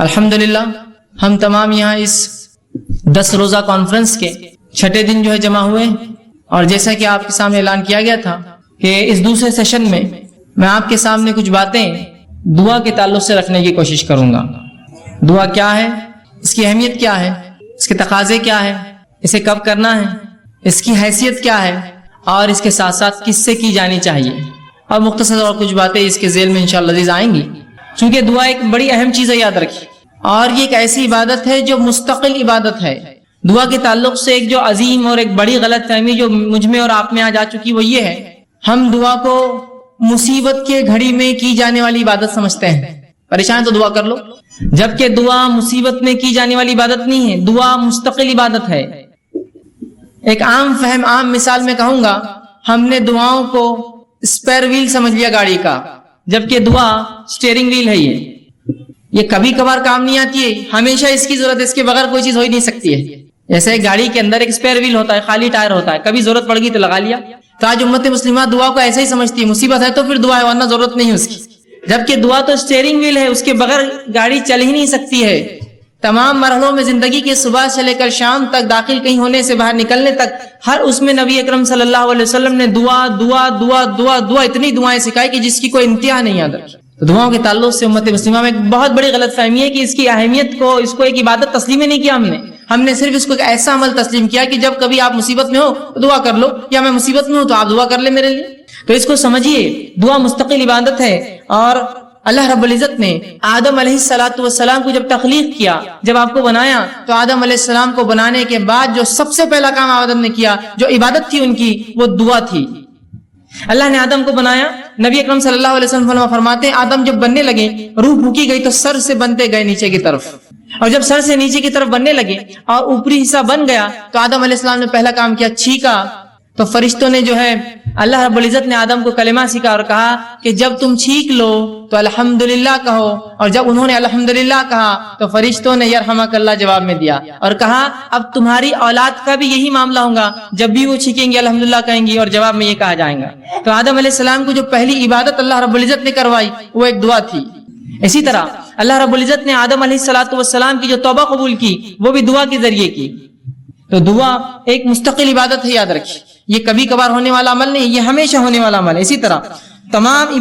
الحمدللہ ہم تمام یہاں اس 10 روزہ کانفرنس کے چھٹے دن جو ہے جمع ہوئے، اور جیسا کہ آپ کے سامنے اعلان کیا گیا تھا کہ اس دوسرے سیشن میں آپ کے سامنے کچھ باتیں دعا کے تعلق سے رکھنے کی کوشش کروں گا۔ دعا کیا ہے، اس کی اہمیت کیا ہے، اس کے تقاضے کیا ہے، اسے کب کرنا ہے، اس کی حیثیت کیا ہے، اور اس کے ساتھ ساتھ کس سے کی جانی چاہیے، اور مختصر اور کچھ باتیں اس کے ذیل میں انشاءاللہ عزیز آئیں گی۔ چونکہ دعا ایک بڑی اہم چیز ہے، یاد رکھیے، اور یہ ایک ایسی عبادت ہے جو مستقل عبادت ہے۔ دعا کے تعلق سے ایک جو عظیم اور ایک بڑی غلط فہمی جو مجھ میں اور آپ میں آج آ چکی وہ یہ ہے، ہم دعا کو مصیبت کے گھڑی میں کی جانے والی عبادت سمجھتے ہیں۔ پریشان تو دعا کر لو، جبکہ دعا مصیبت میں کی جانے والی عبادت نہیں ہے، دعا مستقل عبادت ہے۔ ایک عام فہم، عام مثال میں کہوں گا، ہم نے دعاؤں کو اسپیئر ویل سمجھ لیا گاڑی کا، جبکہ دعا سٹیئرنگ ویل ہے۔ یہ کبھی کبھار کام نہیں آتی ہے، ہمیشہ اس کی ضرورت ہے، اس کے بغیر کوئی چیز ہو ہی نہیں سکتی ہے۔ جیسے گاڑی کے اندر ایک اسپیئر ویل ہوتا ہے، خالی ٹائر ہوتا ہے، کبھی ضرورت پڑ گئی تو لگا لیا۔ تو آج امت مسلمہ دعا کو ایسے ہی سمجھتی ہے، مصیبت ہے تو پھر دعا ہے، ورنہ ضرورت نہیں اس کی، جبکہ دعا تو سٹیئرنگ ویل ہے، اس کے بغیر گاڑی چل ہی نہیں سکتی ہے۔ تمام مرحلوں میں زندگی کے صبح سے لے کر شام تک، داخل کہیں ہونے سے باہر نکلنے تک، ہر اس میں نبی اکرم صلی اللہ علیہ وسلم نے دعا دعا دعا دعا دعا اتنی دعائیں سکھائی کہ جس کی کوئی انتہا نہیں یاد رکھی۔ تو دعاؤں کے تعلق سے امت مسلمہ میں ایک بہت بڑی غلط فہمی ہے کہ اس کی اہمیت کو، اس کو ایک عبادت تسلیم ہی نہیں کیا ہم نے صرف اس کو ایک ایسا عمل تسلیم کیا کہ جب کبھی آپ مصیبت میں ہو تو دعا کر لو، یا میں مصیبت میں ہوں تو آپ دعا کر لیں میرے لیے۔ تو اس کو سمجھیے، دعا مستقل عبادت ہے۔ اور اللہ رب العزت نے آدم علیہ السلام کو جب تخلیق کیا، جب آپ کو بنایا، تو آدم علیہ السلام کو بنانے کے بعد جو سب سے پہلا کام آدم نے کیا، جو عبادت تھی ان کی، وہ دعا تھی۔ اللہ نے آدم کو بنایا، نبی اکرم صلی اللہ علیہ وسلم فرماتے ہیں آدم جب بننے لگے، روح پھونکی گئی تو سر سے بنتے گئے نیچے کی طرف، اور جب سر سے نیچے کی طرف بننے لگے اور اوپری حصہ بن گیا تو آدم علیہ السلام نے پہلا کام کیا، چھینکا۔ تو فرشتوں نے جو ہے، اللہ رب العزت نے آدم کو کلمہ سکھا اور کہا کہ جب تم چھینک لو تو الحمدللہ کہو، اور جب انہوں نے الحمدللہ کہا تو فرشتوں نے یرحمک اللہ جواب میں دیا، اور کہا اب تمہاری اولاد کا بھی یہی معاملہ ہوگا، جب بھی وہ چھینکیں گے الحمدللہ کہیں گی، اور جواب میں یہ کہا جائے گا۔ تو آدم علیہ السلام کو جو پہلی عبادت اللہ رب العزت نے کروائی وہ ایک دعا تھی۔ اسی طرح اللہ رب العزت نے آدم علیہ السلام کی جو توبہ قبول کی وہ بھی دعا کے ذریعے کی۔ تو دعا ایک مستقل عبادت ہے، یاد رکھیے، یہ کبھی کبھار ہونے والا عمل نہیں، یہ ہمیشہ ہونے والا عمل ہے۔ اسی طرح تمام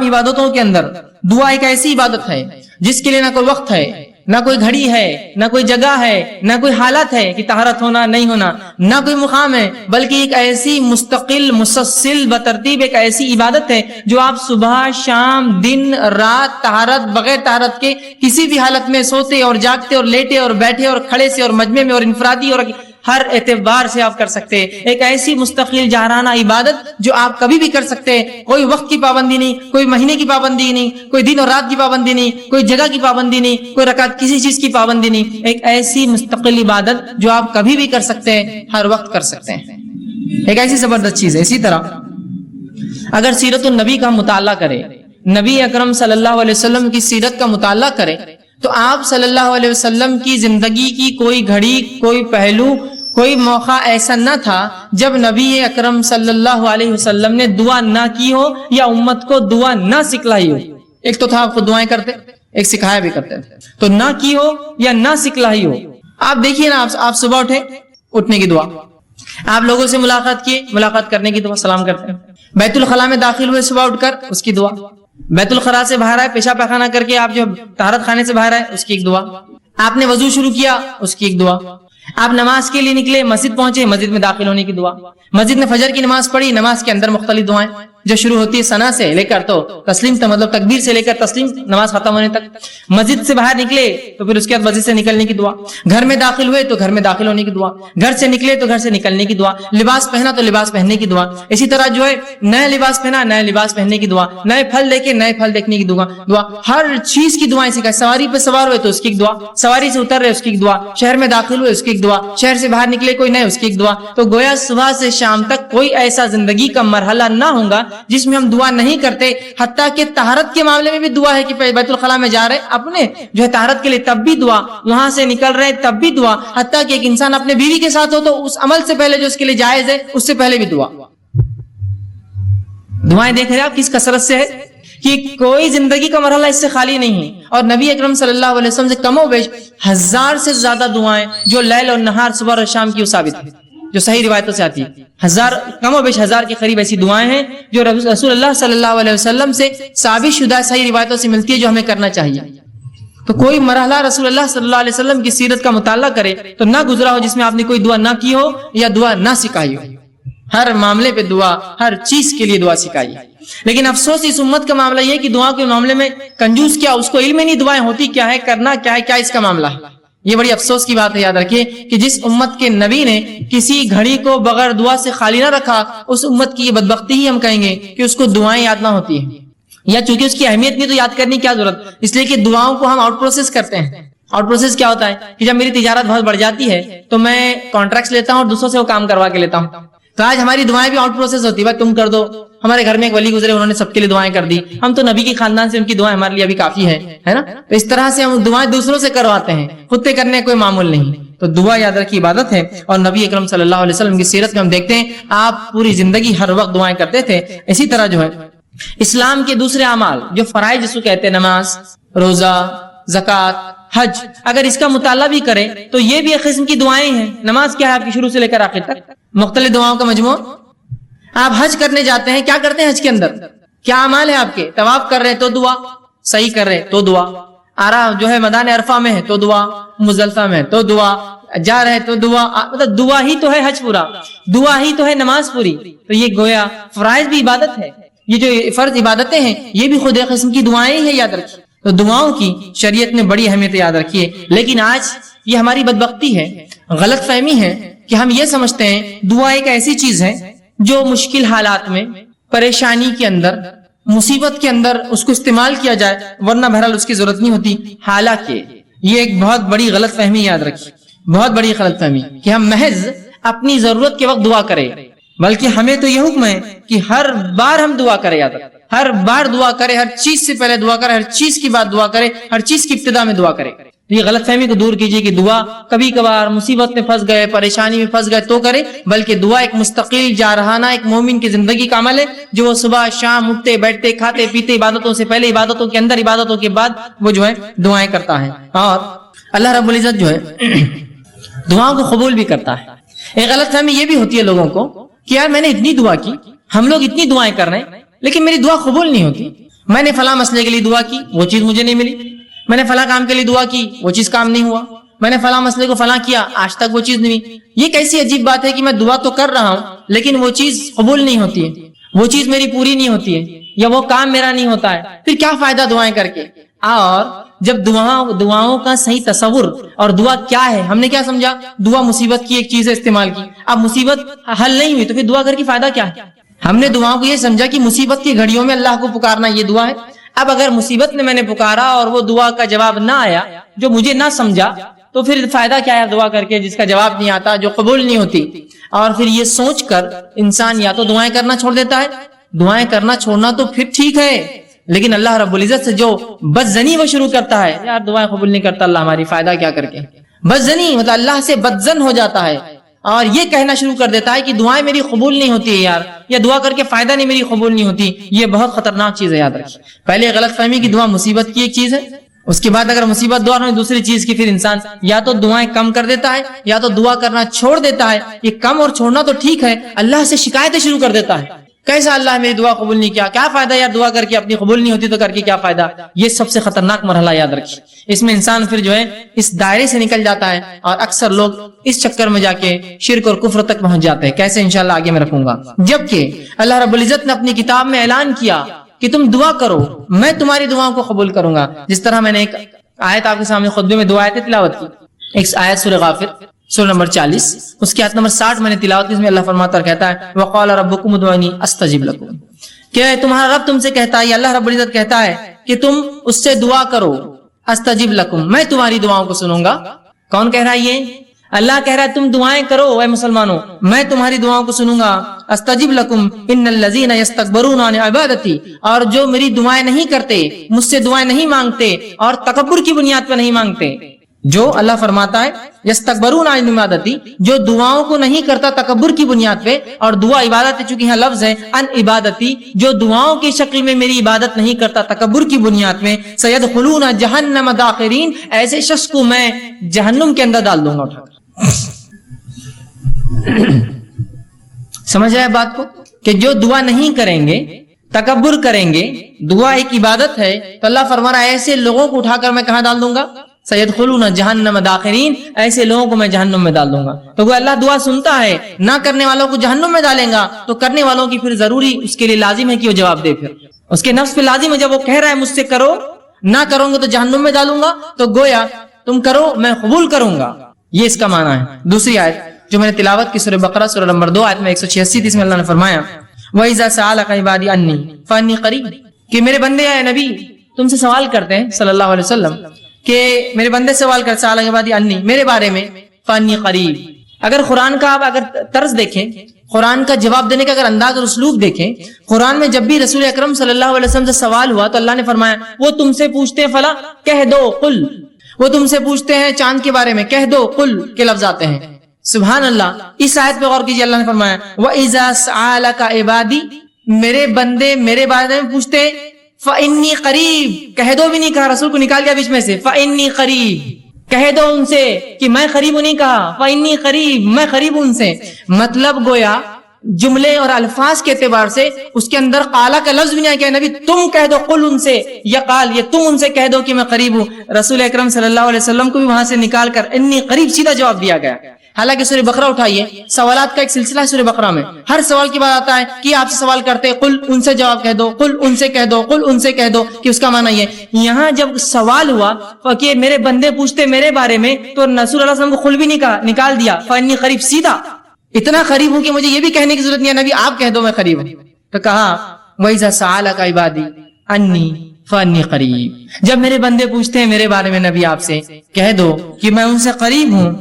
عبادتوں کے اندر دعا ایک ایسی عبادت ہے جس کے لیے نہ کوئی وقت ہے، نہ کوئی گھڑی ہے، نہ کوئی جگہ ہے، نہ کوئی حالت ہے کہ طہارت ہونا نہیں ہونا، نہ کوئی مقام ہے، بلکہ ایک ایسی مستقل مسلسل بترتیب ایک ایسی عبادت ہے جو آپ صبح شام دن رات طہارت بغیر طہارت کے کسی بھی حالت میں سوتے اور جاگتے اور لیٹے اور بیٹھے اور کھڑے سے اور مجمع میں اور انفرادی اور ہر اعتبار سے آپ کر سکتے ہیں۔ ایک ایسی مستقل جہرانہ عبادت جو آپ کبھی بھی کر سکتے ہیں، کوئی وقت کی پابندی نہیں، کوئی مہینے کی پابندی نہیں، کوئی دن اور رات کی پابندی نہیں، کوئی جگہ کی پابندی نہیں، کوئی رکعت کسی چیز کی پابندی نہیں، ایک ایسی مستقل عبادت جو آپ کبھی بھی کر سکتے ہیں، ہر وقت کر سکتے ہیں، ایک ایسی زبردست چیز ہے۔ اسی طرح اگر سیرت النبی کا مطالعہ کرے، نبی اکرم صلی اللہ علیہ وسلم کی سیرت کا مطالعہ کرے، تو آپ صلی اللہ علیہ وسلم کی زندگی کی کوئی گھڑی، کوئی پہلو، کوئی موقع ایسا نہ تھا جب نبی اکرم صلی اللہ علیہ وسلم نے دعا نہ کی ہو یا امت کو دعا نہ سکھلائی ہو۔ ایک تو تھا آپ کو دعائیں کرتے، ایک سکھایا بھی کرتے، تو نہ کی ہو یا نہ سکھلائی ہو۔ آپ دیکھیے نا، آپ صبح اٹھنے کی دعا، آپ لوگوں سے ملاقات کیے، ملاقات کرنے کی دعا، سلام کرتے ہیں، بیت الخلاء میں داخل ہوئے صبح اٹھ کر، اس کی دعا، بیت الخلاء سے باہر آئے، پیشاب پیخانہ کر کے آپ جو طہارت خانے سے باہر آئے، اس کی ایک دعا، آپ نے وضو شروع کیا، اس کی ایک دعا، آپ نماز کے لیے نکلے، مسجد پہنچے، مسجد میں داخل ہونے کی دعا، مسجد میں فجر کی نماز پڑھی، نماز کے اندر مختلف دعائیں جو شروع ہوتی ہے ثنا سے لے کر تو تسلیم، مطلب تکبیر سے لے کر تسلیم، نماز ختم ہونے تک، مسجد سے باہر نکلے تو پھر اس کے بعد مسجد سے نکلنے کی دعا، گھر میں داخل ہوئے تو گھر میں داخل ہونے کی دعا، گھر سے نکلے تو گھر سے نکلنے کی دعا، لباس پہنا تو لباس پہننے کی دعا، اسی طرح جو ہے نیا لباس پہنا، نیا لباس پہننے کی دعا، نئے پھل دیکھے، نئے پھل دیکھنے کی دعا، ہر چیز کی دعائیں سکھائے۔ سواری پہ سوار ہوئے تو اس کی ایک دعا، سواری سے اتر رہے اس کی ایک دعا، شہر میں داخل ہوئے اس کی ایک دعا، شہر سے باہر نکلے کوئی نئے اس کی ایک دعا۔ تو گویا صبح سے شام تک کوئی ایسا زندگی کا مرحلہ نہ ہوگا جس میں ہم دعا نہیں کرتے، حتیٰ کہ طہارت کے معاملے میں بھی دعا ہے کہ بیت الخلاء میں جا رہے اپنے جو ہے طہارت کے لیے تب بھی دعا، وہاں سے نکل رہے تب بھی دعا، حتیٰ کہ ایک انسان اپنے بیوی کے ساتھ ہو تو اس عمل سے پہلے جو اس کے لیے جائز ہے اس سے پہلے بھی دعا۔ دعائیں دیکھ رہے آپ کس کثرت سے ہے کہ کوئی زندگی کا مرحلہ اس سے خالی نہیں ہے. اور نبی اکرم صلی اللہ علیہ وسلم سے کم و بیش 1000 سے زیادہ دعائیں جو لیل اور نہار صبح اور شام کی وہ ثابت ہے، جو صحیح روایتوں سے آتی ہے. کم و بیش 1000 کے قریب ایسی دعائیں ہیں جو رسول اللہ صلی اللہ علیہ وسلم سے ثابت شدہ صحیح روایتوں سے ملتی ہے، جو ہمیں کرنا چاہیے. تو کوئی مرحلہ رسول اللہ صلی اللہ علیہ وسلم کی سیرت کا مطالعہ کرے تو نہ گزرا ہو جس میں آپ نے کوئی دعا نہ کی ہو یا دعا نہ سکھائی ہو. ہر معاملے پہ دعا، ہر چیز کے لیے دعا سکھائی. لیکن افسوس اس امت کا معاملہ یہ کہ دعا کے معاملے میں کنجوس کیا، اس کو علم ہی نہیں دعائیں ہوتی کیا ہے، کرنا کیا ہے، کیا اس کا معاملہ ہے. یہ بڑی افسوس کی بات ہے. یاد رکھیے کہ جس امت کے نبی نے کسی گھڑی کو بغیر دعا سے خالی نہ رکھا، اس امت کی یہ بدبختی ہی ہم کہیں گے کہ اس کو دعائیں یاد نہ ہوتی ہیں، یا چونکہ اس کی اہمیت نہیں تو یاد کرنے کی کیا ضرورت، اس لیے کہ دعاؤں کو ہم آؤٹ پروسیس کرتے ہیں. آؤٹ پروسیس کیا ہوتا ہے کہ جب میری تجارت بہت بڑھ جاتی ہے تو میں کانٹریکٹس لیتا ہوں اور دوسروں سے وہ کام کروا کے لیتا ہوں. تو آج ہماری دعائیں بھی آؤٹ پروسیس ہوتی ہے، بھائی تم کر دو. ہمارے گھر میں ایک ولی گزرے، انہوں نے سب کے لیے دعائیں کر دی. ہم تو نبی کے خاندان سے، ان کی دعائیں ہمارے لیے ابھی کافی ہے نا. تو اس طرح سے ہم دعائیں دوسروں سے کرواتے ہیں، خود سے کرنے کا کوئی معمول نہیں. تو دعا یاد رکھی عبادت ہے. اور نبی اکرم صلی اللہ علیہ وسلم کی سیرت میں ہم دیکھتے ہیں آپ پوری زندگی ہر وقت دعائیں کرتے تھے. اسی طرح جو ہے اسلام کے دوسرے اعمال جو فرائض جسو کہتے ہیں، نماز، روزہ، زکوٰۃ، حج، اگر اس کا مطالعہ بھی کریں تو یہ بھی ایک قسم کی دعائیں ہیں. نماز کیا ہے آپ کی شروع سے لے کر آخر تک مختلف دعاؤں کا مجموعہ. آپ حج کرنے جاتے ہیں، کیا کرتے ہیں حج کے اندر؟ کیا اعمال ہے آپ کے؟ طواف کر رہے ہیں تو دعا، صحیح کر رہے تو دعا، جو ہے میدان عرفہ میں ہے تو دعا، مزدلفہ میں تو دعا، جا رہے تو دعا. مطلب دعا ہی تو ہے حج پورا، دعا ہی تو ہے نماز پوری. تو یہ گویا فرائض بھی عبادت ہے. یہ جو فرض عبادتیں ہیں یہ بھی خود ایک قسم کی دعائیں ہیں. یاد رکھیے تو دعاؤں کی شریعت نے بڑی اہمیت یاد رکھی ہے. لیکن آج یہ ہماری بدبختی ہے، غلط فہمی ہے کہ ہم یہ سمجھتے ہیں دعا ایک ایسی چیز ہے جو مشکل حالات میں، پریشانی کے اندر، مصیبت کے اندر اس کو استعمال کیا جائے، ورنہ بہرحال اس کی ضرورت نہیں ہوتی. حالانکہ یہ ایک بہت بڑی غلط فہمی یاد رکھی، بہت بڑی غلط فہمی کہ ہم محض اپنی ضرورت کے وقت دعا کریں، بلکہ ہمیں تو یہ حکم ہے کہ ہر بار ہم دعا کریں. یاد رکھیں ہر بار دعا کرے، ہر چیز سے پہلے دعا کرے، ہر چیز کی بعد دعا کرے، ہر چیز کی ابتدا میں دعا کرے. یہ غلط فہمی کو دور کیجیے کہ دعا کبھی کبھار مصیبت میں پھنس گئے، پریشانی میں پھنس گئے تو کرے، بلکہ دعا ایک مستقل جارحانہ ایک مومن کی زندگی کا عمل ہے جو وہ صبح شام اٹھتے بیٹھتے کھاتے پیتے، عبادتوں سے پہلے، عبادتوں کے اندر، عبادتوں کے بعد وہ جو ہے دعائیں کرتا ہے. اور اللہ رب العزت جو ہے دعاؤں کو قبول بھی کرتا ہے. ایک غلط فہمی یہ بھی ہوتی ہے لوگوں کو کہ یار میں نے اتنی دعا کی، ہم لوگ اتنی دعائیں کر رہے ہیں لیکن میری دعا قبول نہیں ہوتی. میں نے فلاں مسئلے کے لیے دعا کی، وہ چیز مجھے نہیں ملی. میں نے فلاں کام کے لیے دعا کی، وہ چیز کام نہیں ہوا. میں نے فلاں مسئلے کو فلاں کیا، آج تک وہ چیز نہیں ہوئی. یہ کیسی عجیب بات ہے کہ میں دعا تو کر رہا ہوں لیکن وہ چیز قبول نہیں ہوتی ہے، وہ چیز میری پوری نہیں ہوتی ہے، یا وہ کام میرا نہیں ہوتا ہے. پھر کیا فائدہ دعائیں کر کے؟ اور جب دعاؤں کا صحیح تصور اور دعا کیا ہے، ہم نے کیا سمجھا؟ دعا مصیبت کی ایک چیز ہے استعمال کی. اب مصیبت حل نہیں ہوئی تو پھر دعا کر کے فائدہ کیا ہے؟ ہم نے دعاؤں کو یہ سمجھا کہ مصیبت کی گھڑیوں میں اللہ کو پکارنا یہ دعا ہے. اب اگر مصیبت میں نے پکارا اور وہ دعا کا جواب نہ آیا، جو مجھے نہ سمجھا، تو پھر فائدہ کیا ہے دعا کر کے جس کا جواب نہیں آتا، جو قبول نہیں ہوتی. اور پھر یہ سوچ کر انسان یا تو دعائیں کرنا چھوڑ دیتا ہے. دعائیں کرنا چھوڑنا تو پھر ٹھیک ہے، لیکن اللہ رب العزت سے جو بدزنی وہ شروع کرتا ہے، یار دعائیں قبول نہیں کرتا اللہ ہماری، فائدہ کیا کر کے؟ بدزنی مطلب اللہ سے بدزن ہو جاتا ہے اور یہ کہنا شروع کر دیتا ہے کہ دعائیں میری قبول نہیں ہوتی ہے یار، یا دعا کر کے فائدہ نہیں میری قبول نہیں ہوتی. یہ بہت خطرناک چیز ہے. یاد رکھیے پہلے غلط فہمی کی دعا مصیبت کی ایک چیز ہے، اس کے بعد اگر مصیبت دعا ہوئی دوسری چیز کی، پھر انسان یا تو دعائیں کم کر دیتا ہے یا تو دعا کرنا چھوڑ دیتا ہے. یہ کم اور چھوڑنا تو ٹھیک ہے، اللہ سے شکایتیں شروع کر دیتا ہے. کیسا اللہ میری دعا قبول نہیں کیا، کیا فائدہ یار دعا کر کے، اپنی قبول نہیں ہوتی تو کر کے کیا فائدہ؟ یہ سب سے خطرناک مرحلہ یاد رکھیے. اس میں انسان پھر جو ہے اس دائرے سے نکل جاتا ہے اور اکثر لوگ اس چکر میں جا کے شرک اور کفر تک پہنچ جاتے ہیں. کیسے انشاءاللہ آگے میں رکھوں گا. جبکہ اللہ رب العزت نے اپنی کتاب میں اعلان کیا کہ تم دعا کرو، میں تمہاری دعاؤں کو قبول کروں گا. جس طرح میں نے ایک آیت آپ کے سامنے خطبے میں 2 آیتیں تلاوت کی. ایک آیت سورہ غافر سورہ نمبر 40، اس کی آیت نمبر 60 میں نے تلاوت کی. اس میں اللہ فرماتا کہتا ہے وقال ربکم ادعونی استجب لکم، کہ تمہارا رب تم سے کہتا ہے، اللہ رب العزت کہتا ہے کہ تم اس سے دعا کرو، استجب لکم، میں تمہاری دعاؤں کو سنوں گا. کون کہہ رہا ہے یہ؟ اللہ کہہ رہا ہے تم دعائیں کرو اے مسلمانوں، میں تمہاری دعاؤں کو سنوں گا. استجب لکم ان الذین یستکبرون عن عبادتی، اور جو میری دعائیں نہیں کرتے، مجھ سے دعائیں نہیں مانگتے اور تکبر کی بنیاد پر نہیں مانگتے، جو اللہ فرماتا ہے یستکبرون عن عبادتی، جو دعاؤں کو نہیں کرتا تکبر کی بنیاد پہ، اور دعا عبادت ہے چونکہ یہاں لفظ ہے ان عبادتی، جو دعاؤں کی شکل میں میری عبادت نہیں کرتا تکبر کی بنیاد میں، سیدخلون جہنم داخرین، ایسے شخص کو میں جہنم کے اندر ڈال دوں گا اٹھا کر۔ سمجھ رہے بات کو کہ جو دعا نہیں کریں گے، تکبر کریں گے، دعا ایک عبادت ہے، تو اللہ فرما رہا ہے ایسے لوگوں کو اٹھا کر میں کہاں ڈال دوں گا؟ سیدخلون جہنم داخرین، ایسے لوگوں کو میں جہنم میں ڈال دوں گا۔ تو وہ اللہ دعا سنتا ہے، نہ کرنے والوں کو جہنم میں ڈالیں گا، تو کرنے والوں کی پھر ضروری اس کے لیے لازم ہے کہ وہ جواب دے، پھر اس کے نفس پہ لازم ہے، جب وہ کہہ رہا ہے مجھ سے کرو، نہ کروں گے تو جہنم میں ڈالوں گا، تو گویا تم کرو میں قبول کروں گا، یہ اس کا معنی ہے۔ دوسری آیت جو میں نے تلاوت کی سورہ بقرہ سورہ نمبر 2 آیت میں 186 تھی، اس میں اللہ نے فرمایا وَإِذَا سَأَلَكَ عِبَادِي عَنِّي فَإِنِّي قَرِيبٌ، کہ میرے بندے اے نبی تم سے سوال کرتے ہیں صلی اللہ علیہ وسلم، کہ میرے بندے سوال کرتے سَأَلَكَ عِبَادِي عَنِّي، میرے بارے میں، فَإِنِّي قَرِيبٌ۔ اگر قرآن کا آپ اگر طرز دیکھیں، قرآن کا جواب دینے کا اگر انداز اور اسلوب دیکھیں، قرآن میں جب بھی رسول اکرم صلی اللہ علیہ وسلم سے سوال ہوا تو اللہ نے فرمایا وہ تم سے پوچھتے ہیں فلا کہہ دو قل، وہ تم سے پوچھتے ہیں چاند کے بارے میں، کہہ دو قل کے لفظ آتے ہیں۔ سبحان اللہ، اس آیت پہ غور کیجیے، اللہ نے فرمایا وَإِذَا سَأَلَكَ عِبَادِي، میرے بندے میرے بارے میں پوچھتے ہیں، فَإِنِّي قَرِيب، کہہ دو بھی نہیں کہا، رسول کو نکال دیا بیچ میں سے، فَإِنِّي قَرِيب، کہہ دو ان سے کہ میں قریب ہوں، نہیں کہا فَإِنِّي قَرِيب، میں قریب ہوں ان سے۔ مطلب گویا جملے اور الفاظ کے اعتبار سے اس کے اندر قالا کا لفظ بھی نہیں آیا کہ نبی تم کہہ دو قل ان سے، یا قال یہ تم ان سے کہہ دو کہ میں قریب ہوں۔ رسول اکرم صلی اللہ علیہ وسلم کو بھی وہاں سے نکال کر انی قریب سیدھا جواب دیا گیا۔ حالانکہ سورہ بقرہ اٹھائیے، سوالات کا ایک سلسلہ ہے سورہ بقرہ میں، ہر سوال کے بعد آتا ہے کہ آپ سے سوال کرتے قل ان سے جواب کہہ دو، قل ان سے کہہ دو، قل ان سے کہہ دو، کہ اس کا معنی یہ۔ یہاں جب سوال ہوا کہ میرے بندے پوچھتے میرے بارے میں، تو رسول اللہ صلی اللہ علیہ وسلم کو قل بھی نہیں کہا، نکال دیا فانی قریب، سیدھا اتنا قریب ہوں کہ مجھے یہ بھی کہنے کی ضرورت نہیں ہے نبی آپ کہہ دو میں قریب ہوں۔ تو کہا وَإِذَا سَأَلَكَ عِبَادِي عَنِّي فَإِنِّي قَرِيب، جب میرے بندے پوچھتے ہیں میرے بارے میں نبی آپ سے کہہ دو کہ میں ان سے قریب ہوں،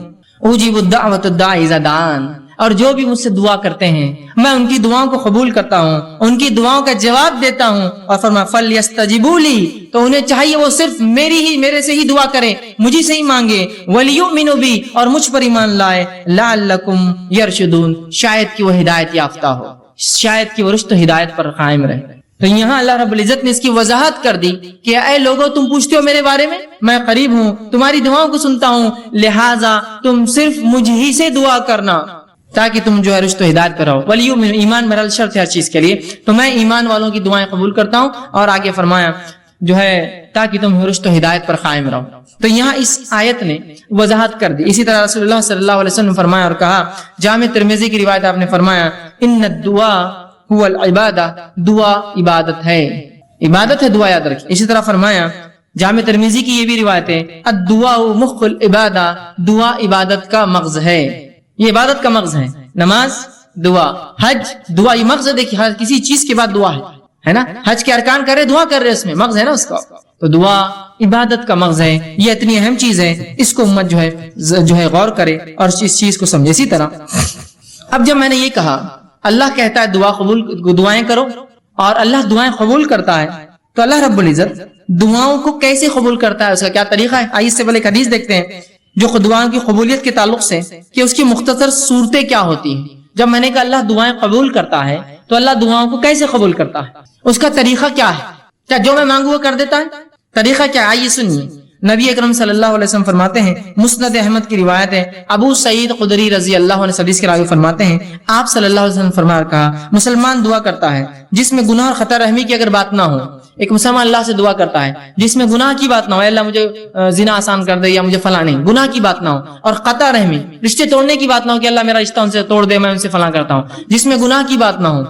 اجیب الدعوۃ الداعی اذا دعان، اور جو بھی مجھ سے دعا کرتے ہیں میں ان کی دعاؤں کو قبول کرتا ہوں، ان کی دعاؤں کا جواب دیتا ہوں۔ اور فرمایا فَلْيَسْتَجِبُوا لِي، تو انہیں چاہیے وہ صرف میرے سے ہی دعا کریں، مجھے سے ہی مانگے، وَلْيُؤْمِنُوا بِي، اور مجھ پر ایمان لائے، لَعَلَّكُمْ يَرْشُدُونَ، شاید کہ وہ ہدایت یافتہ ہو، شاید کہ وہ رشد و ہدایت پر قائم رہے۔ تو یہاں اللہ رب العزت نے اس کی وضاحت کر دی کہ اے لوگوں تم پوچھتے ہو میرے بارے میں، میں قریب ہوں، تمہاری دعاؤں کو سنتا ہوں، لہٰذا تم صرف مجھ ہی سے دعا کرنا تاکہ تم جو ہے رشد و ہدایت پر رہو۔ ولیؤمن، ایمان بہرحال شرط ہے ہر چیز کے لیے، تو میں ایمان والوں کی دعائیں قبول کرتا ہوں، اور آگے فرمایا جو ہے تاکہ تم رشد و ہدایت پر قائم رہو۔ تو یہاں اس آیت نے وضاحت کر دی۔ اسی طرح رسول اللہ صلی اللہ علیہ وسلم نے فرمایا اور کہا، جامع ترمذی کی روایت آپ نے فرمایا ان الدعاء هو العبادہ، دعا عبادت ہے، عبادت ہے دعا، یاد رکھیں۔ اسی طرح فرمایا جامع ترمذی کی یہ بھی روایت ہے الدعاء مخ العبادہ، دعا عبادت کا مغز ہے، یہ عبادت کا مغز ہے، نماز دعا، حج دعا، یہ مغز ہے، دیکھیے ہر کسی چیز کے بعد دعا ہے نا، حج کے ارکان کر رہے دعا کر رہے، اس میں مغز ہے نا اس کا، تو دعا عبادت کا مغز ہے، یہ اتنی اہم چیز ہے، اس کو امت جو ہے غور کرے اور اس چیز کو سمجھے۔ اسی طرح اب جب میں نے یہ کہا اللہ کہتا ہے دعائیں کرو اور اللہ دعائیں قبول کرتا ہے، تو اللہ رب العزت دعاؤں کو کیسے قبول کرتا ہے، اس کا کیا طریقہ ہے؟ آئیے اس سے پہلے ایک حدیث دیکھتے ہیں جو دعاؤں کی قبولیت کے تعلق سے کہ اس کی مختصر صورتیں کیا ہوتی ہیں۔ جب میں نے کہا اللہ دعائیں قبول کرتا ہے تو اللہ دعاؤں کو کیسے قبول کرتا ہے، اس کا طریقہ کیا ہے؟ کیا جو میں مانگوں وہ کر دیتا ہے؟ طریقہ کیا؟ آئیے سنیے۔ نبی اکرم صلی اللہ علیہ وسلم فرماتے ہیں، مسند احمد کی روایت ہے، ابو سعید خدری رضی اللہ عنہ حدیث کے راوی فرماتے ہیں، آپ صلی اللہ علیہ وسلم فرمایا کہا مسلمان دعا کرتا ہے جس میں گناہ اور خطا رحمی کی اگر بات نہ ہو، ایک مسلمان اللہ سے دعا کرتا ہے جس میں گناہ کی بات نہ ہو، اللہ مجھے زنا آسان کر دے یا مجھے فلاں نہیں، گناہ کی بات نہ ہو، اور قطع رحمی رشتے توڑنے کی بات نہ ہو کہ اللہ میرا رشتہ ان سے توڑ دے میں ان سے فلاں کرتا ہوں، جس میں گناہ کی بات نہ ہو،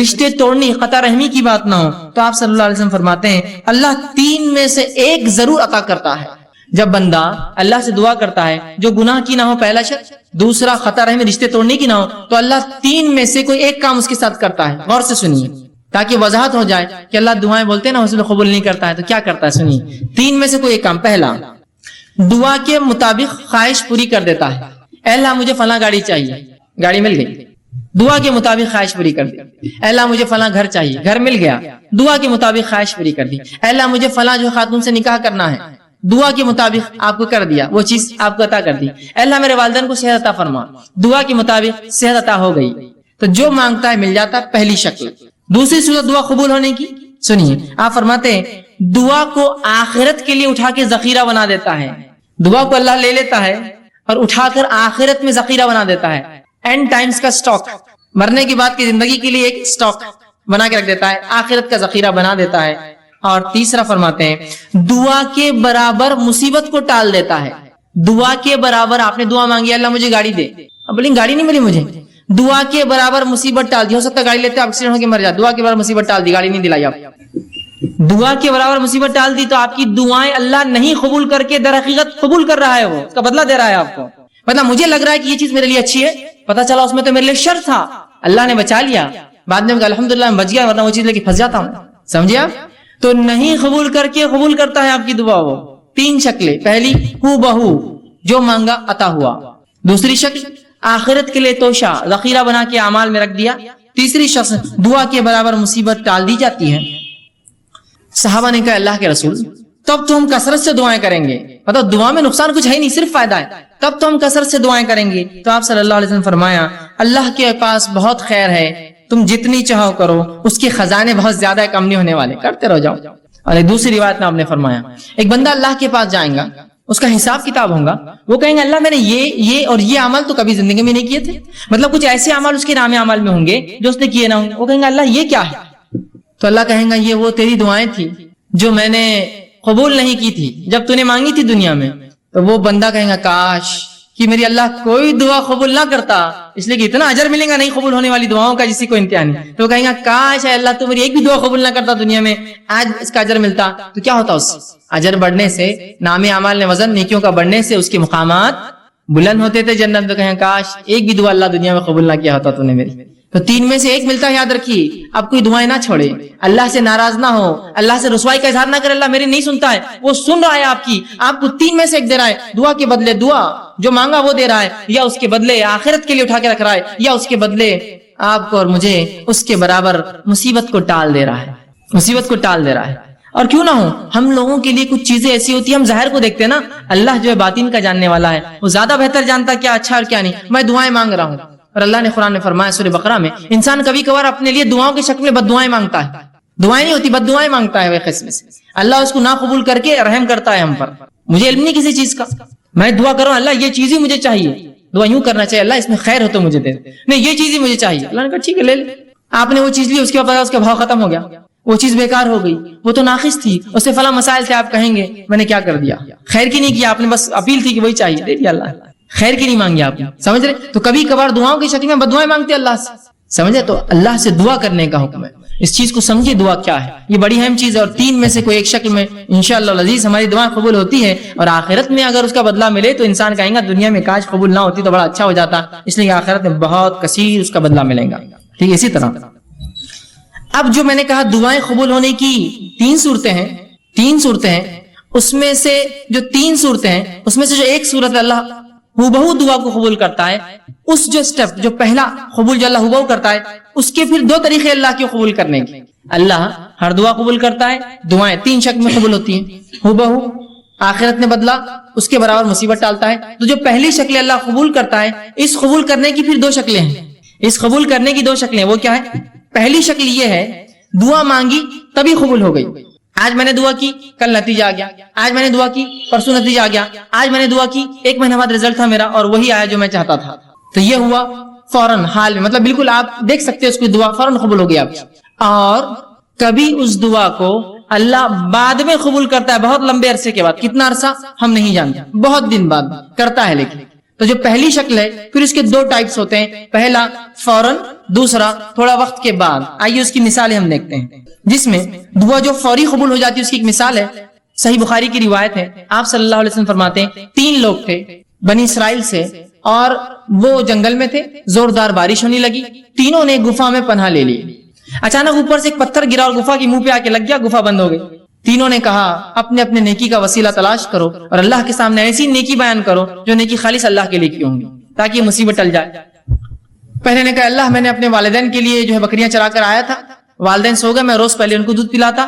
رشتے توڑنے قطع رحمی کی بات نہ ہو، تو آپ صلی اللہ علیہ وسلم فرماتے ہیں اللہ تین میں سے ایک ضرور عطا کرتا ہے۔ جب بندہ اللہ سے دعا کرتا ہے جو گناہ کی نہ ہو، پہلا شرط، دوسرا خطا رحمی رشتے توڑنے کی نہ ہو، تو اللہ تین میں سے کوئی ایک کام اس کے ساتھ کرتا ہے۔ غور سے سنیے تاکہ وضاحت ہو جائے کہ اللہ دعائیں بولتے ہیں نا اس میں قبول نہیں کرتا ہے، تو کیا کرتا ہے سنیے۔ تین میں سے کوئی ایک کام، پہلا دعا کے مطابق خواہش پوری کر دیتا ہے، اے اللہ مجھے فلاں گاڑی چاہیے، گاڑی مل گئی، دعا کے مطابق خواہش پوری کر دی۔ اے اللہ مجھے فلاں گھر چاہیے، گھر مل گیا، دعا کے مطابق خواہش پوری کر دی۔ اے اللہ مجھے فلاں جو خاتون سے نکاح کرنا ہے، دعا کے مطابق آپ کو کر دیا، وہ چیز آپ کو عطا کر دی. اللہ میرے والدین کو صحت عطا فرما، دعا کے مطابق صحت عطا ہو گئی، تو جو مانگتا ہے مل جاتا ہے، پہلی شکل. دوسری صورت دعا قبول ہونے کی سنیے، آپ فرماتے ہیں دعا کو آخرت کے لیے اٹھا کے ذخیرہ بنا دیتا ہے. دعا کو اللہ لے لیتا ہے اور اٹھا کر آخرت میں ذخیرہ بنا دیتا ہے. اینڈ ٹائمز کا سٹاک، مرنے کے بعد کی زندگی کے لیے ایک سٹاک بنا کے رکھ دیتا ہے، آخرت کا ذخیرہ بنا دیتا ہے. اور تیسرا فرماتے ہیں دعا کے برابر مصیبت کو ٹال دیتا ہے. دعا کے برابر آپ نے دعا مانگی اللہ مجھے گاڑی دے، اب بولیں گاڑی نہیں ملی مجھے، دعا کے برابر مصیبت ٹال دی. ہو سکتا ہے گاڑی لیتے ایکسیڈنٹ ہو کے مر جائے، دعا کے برابر مصیبت ٹال دی، گاڑی نہیں دلائی آپ. دعا کے برابر مصیبت ٹال دی تو آپ کی دعائیں اللہ نہیں قبول کر کے در حقیقت قبول کر رہا ہے، وہ اس کا بدلہ دے رہا ہے آپ کو. مطلب مجھے لگ رہا ہے کہ یہ چیز میرے لیے اچھی ہے، پتہ چلا اس میں تو میرے لیے شر تھا، اللہ نے بچا لیا، بعد میں الحمدللہ میں بچ گیا، ورنہ وہ چیز لے کے پھنس جاتا ہوں. سمجھے آپ؟ تو نہیں قبول کر کے قبول کرتا ہے آپ کی دعا. وہ تین شکلیں، پہلی ہو بہو جو مانگا عطا ہوا، دوسری شکل آخرت کے لیے توشہ ذخیرہ بنا کے اعمال میں رکھ دیا، تیسری شخص دعا کے برابر مصیبت ٹال دی جاتی ہے. صحابہ نے کہا اللہ کے رسول تب تو ہم کثرت سے دعائیں کریں گے، مطلب دعا میں نقصان کچھ ہے نہیں، صرف فائدہ ہے، تب تو ہم کثرت سے دعائیں کریں گے. تو آپ صلی اللہ علیہ وسلم فرمایا اللہ کے پاس بہت خیر ہے، تم جتنی چاہو کرو، اس کے خزانے بہت زیادہ کم نہیں ہونے والے، کرتے رہ جاؤ. اور ایک دوسری روایت میں آپ نے فرمایا ایک بندہ اللہ کے پاس جائے گا، اس کا حساب کتاب ہوگا، وہ کہیں گے اللہ میں نے یہ اور یہ عمل تو کبھی زندگی میں نہیں کیے تھے، مطلب کچھ ایسے عمل اس کے نام عمل میں ہوں گے جو اس نے کیے نہ ہوں گے. وہ کہیں گے اللہ یہ کیا ہے؟ تو اللہ کہیں گا یہ وہ تیری دعائیں تھی جو میں نے قبول نہیں کی تھی جب تو نے مانگی تھی دنیا میں. تو وہ بندہ کہیں گا کاش کہ میری اللہ کوئی دعا قبول نہ کرتا، اس لیے کہ اتنا اجر ملے گا نہیں قبول ہونے والی دعاؤں کا جسی کو انتہا نہیں. تو وہ کہیں گا کاش ہے اللہ تو میری ایک بھی دعا قبول نہ کرتا دنیا میں، آج اس کا اجر ملتا. تو کیا ہوتا اس اجر بڑھنے سے، نام اعمال نے وزن نیکیوں کا بڑھنے سے اس کے مقامات بلند ہوتے تھے جنت. تو کہیں کاش ایک بھی دعا اللہ دنیا میں قبول نہ کیا ہوتا تو نے میری. تو تین میں سے ایک ملتا ہے، یاد رکھیے. اب کوئی دعائیں نہ چھوڑے، اللہ سے ناراض نہ ہو، اللہ سے رسوائی کا اظہار نہ کرے اللہ میری نہیں سنتا ہے، وہ سن رہا ہے آپ کی، آپ کو تین میں سے ایک دے رہا ہے. دعا کے بدلے دعا جو مانگا وہ دے رہا ہے، یا اس کے بدلے آخرت کے لیے اٹھا کے رکھ رہا ہے، یا اس کے بدلے آپ کو اور مجھے اس کے برابر مصیبت کو ٹال دے رہا ہے، مصیبت کو ٹال دے رہا ہے. اور کیوں نہ ہو ہم لوگوں کے لیے کچھ چیزیں ایسی ہوتی ہیں، ہم ظاہر کو دیکھتے ہیں نا، اللہ جو ہے باطن کا جاننے والا ہے، وہ زیادہ بہتر جانتا کیا اچھا اور کیا نہیں. میں دعائیں مانگ رہا ہوں اور اللہ نے قرآن میں فرمایا سورہ بقرہ میں انسان کبھی کبھار اپنے لیے دعاؤں کی شکل میں بد دعائیں مانگتا ہے، دعائیں نہیں ہوتی بد دعائیں مانگتا ہے. وہ قسم سے اللہ اس کو نہ قبول کر کے رحم کرتا ہے ہم پر. مجھے علم نہیں کسی چیز کا، میں دعا کروں اللہ یہ چیز ہی مجھے چاہیے، دعا یوں کرنا چاہیے اللہ اس میں خیر ہو تو مجھے دے، نہیں یہ چیز ہی مجھے چاہیے. اللہ نے کہا ٹھیک ہے لے لے. آپ نے وہ چیز لی، اس کے بعد اس کا بھاؤ ختم ہو گیا، وہ چیز بیکار ہو گئی، وہ تو ناقص تھی، اس سے فلاں مسائل تھے، آپ کہیں گے میں نے کیا کر دیا، خیر کی نہیں کیا آپ نے، بس اپیل تھی کہ وہی چاہیے، دے دیا اللہ، خیر کی نہیں مانگی آپ نے. سمجھ رہے؟ تو کبھی کبھار دعاؤں کی شکل میں بد دعائیں مانگتے اللہ سے، سمجھے؟ تو اللہ سے دعا کرنے کا حکم ہے. اس چیز کو سمجھے دعا کیا ہے، یہ بڑی اہم چیز ہے. اور تین میں سے کوئی ایک شکل میں انشاءاللہ العزیز ہماری دعا قبول ہوتی ہے، اور آخرت میں اگر اس کا بدلہ ملے تو انسان کہیں گا دنیا میں کاش قبول نہ ہوتی تو بڑا اچھا ہو جاتا، اس لیے آخرت میں بہت کثیر اس کا بدلہ ملے گا. ٹھیک ہے؟ اسی طرح اب جو میں نے کہا دعائیں قبول ہونے کی تین صورتیں ہیں، اس میں سے جو تین صورتیں ہیں اس میں سے جو ایک صورت اللہ ہو دعا کو قبول کرتا ہے، اس جو سٹیپ جو پہلا قبول جو اللہ ہو کرتا ہے، اس کے پھر دو طریقے اللہ کے قبول کرنے کے. اللہ ہر دعا قبول کرتا ہے، دعائیں تین شکل میں قبول ہوتی ہیں، ہو آخرت میں بدلا اس کے برابر مصیبت ٹالتا ہے. تو جو پہلی شکل اللہ قبول کرتا ہے، اس قبول کرنے کی پھر دو شکلیں ہیں. اس قبول کرنے کی دو شکلیں وہ کیا ہے؟ پہلی شکل یہ ہے دعا مانگی تبھی قبول ہو گئی، آج میں نے دعا کی کل نتیجہ آ گیا، آج میں نے دعا کی پرسوں نتیجہ آ گیا، آج میں نے دعا کی ایک مہینہ بعد رزلٹ تھا میرا اور وہی آیا جو میں چاہتا تھا. تو یہ ہوا فوراً حال میں، مطلب بالکل آپ دیکھ سکتے ہیں اس کی دعا فوراً قبول ہو گئی آپ کی. اور کبھی اس دعا کو اللہ بعد میں قبول کرتا ہے، بہت لمبے عرصے کے بعد، کتنا عرصہ ہم نہیں جانتے، بہت دن بعد کرتا ہے. لیکن تو جو پہلی شکل ہے پھر اس کے دو ٹائپس ہوتے ہیں، پہلا فوراً، دوسرا تھوڑا وقت کے بعد. آئیے اس کی مثالیں ہم دیکھتے ہیں. جس میں دعا جو فوری قبول ہو جاتی ہے اس کی ایک مثال ہے، صحیح بخاری کی روایت ہے. آپ صلی اللہ علیہ وسلم فرماتے ہیں تین لوگ تھے بنی اسرائیل سے، اور وہ جنگل میں تھے، زوردار بارش ہونے لگی، تینوں نے گفا میں پناہ لے لی. اچانک اوپر سے ایک پتھر گرا اور گفا کی منہ پہ آ کے لگ گیا، گفا بند ہو گئی. تینوں نے کہا اپنے اپنے نیکی کا وسیلہ تلاش کرو اور اللہ کے سامنے ایسی نیکی بیان کرو جو نیکی خالص اللہ کے لیے کی ہوں گی تاکہ یہ مصیبت ٹل جائے. پہلے نے کہا اللہ میں نے اپنے والدین کے لیے جو ہے بکریاں چرا کر آیا تھا، والدین سو گئے، میں روز پہلے ان کو دودھ پلاتا،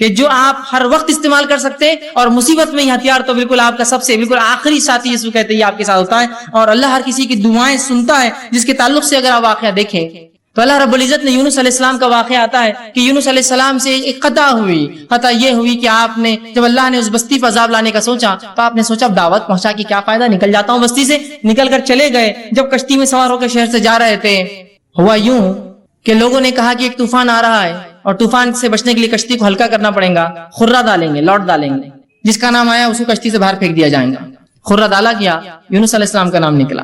کہ جو آپ ہر وقت استعمال کر سکتے ہیں، اور مصیبت میں یہ ہتھیار تو بالکل آپ کا سب سے بالکل آخری ساتھی جس کو کہتے ہیں، یہ آپ کے ساتھ ہوتا ہے، اور اللہ ہر کسی کی دعائیں سنتا ہے، جس کے تعلق سے اگر آپ واقعہ دیکھیں تو اللہ رب العزت نے یونس علیہ السلام کا واقعہ آتا ہے کہ یونس علیہ السلام سے ایک خطا ہوئی. خطا یہ ہوئی کہ آپ نے جب اللہ نے اس بستی پر عذاب لانے کا سوچا تو آپ نے سوچا اب دعوت پہنچا کے کیا فائدہ، نکل جاتا ہوں بستی سے. نکل کر چلے گئے. جب کشتی میں سوار ہو کر شہر سے جا رہے تھے، ہوا یوں کہ لوگوں نے کہا کہ ایک طوفان آ رہا ہے اور طوفان سے بچنے کے لیے کشتی کو ہلکا کرنا پڑے گا، خرہ ڈالیں گے، لوٹ ڈالیں گے، جس کا نام آیا اس کو کشتی سے باہر پھینک دیا جائے گا. خرہ ڈالا گیا، یونس علیہ السلام کا نام نکلا.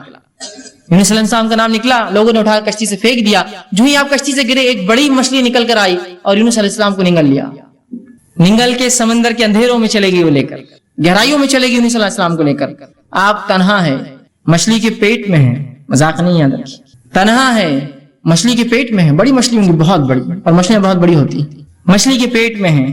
یونس علیہ السلام کا نام نکلا، لوگوں نے اٹھا کر کشتی سے پھینک دیا. جو ہی آپ کشتی سے گرے ایک بڑی مچھلی نکل کر آئی اور یونس علیہ السلام کو نگل لیا. نگل کے سمندر کے اندھیروں میں چلے گی وہ لے کر، گہرائیوں میں چلے گی یونس علیہ السلام کو لے کر. آپ تنہا ہے، مچھلی کے پیٹ میں ہے، مذاق نہیں یاد رکھیے، تنہا ہے، مچھلی کے پیٹ میں ہے. بڑی مچھلی ہوں گی، بہت بڑی، اور مچھلیاں بہت بڑی ہوتی. مچھلی کے پیٹ میں ہے،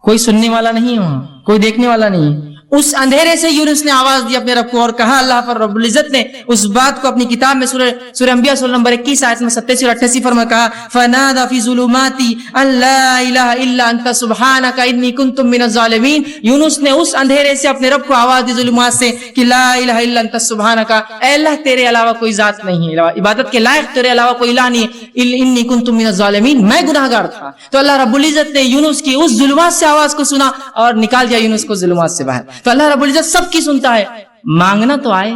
کوئی سننے والا نہیں ہے وہاں، کوئی دیکھنے والا نہیں ہے. اس اندھیرے سے یونس نے آواز دی اپنے رب کو اور کہا. اللہ پر رب العزت نے اس بات کو اپنی کتاب میں سورہ انبیاء سورہ نمبر 21 آیت میں 87 اور 88 فرما کہا فنادى في ظلمات ان لا اله الا انت سبحانك انی كنت من الظالمین. یونس نے اس اندھیرے سے اپنے رب کو آواز دی ظلمات سے کہ لا الہ الا انت سبحانك، اے اللہ تیرے علاوہ کوئی ذات نہیں ہے، عبادت کے لائق تیرے علاوہ کوئی الہ نہیں ہے، انی كنت من الظالمین، میں گناہگار تھا. تو اللہ رب العزت نے یونس کی اس ظلمات سے آواز کو سنا اور نکال دیا یونس کو ظلمات سے باہر. تو اللہ رب العزت سب کی سنتا ہے، مانگنا تو آئے.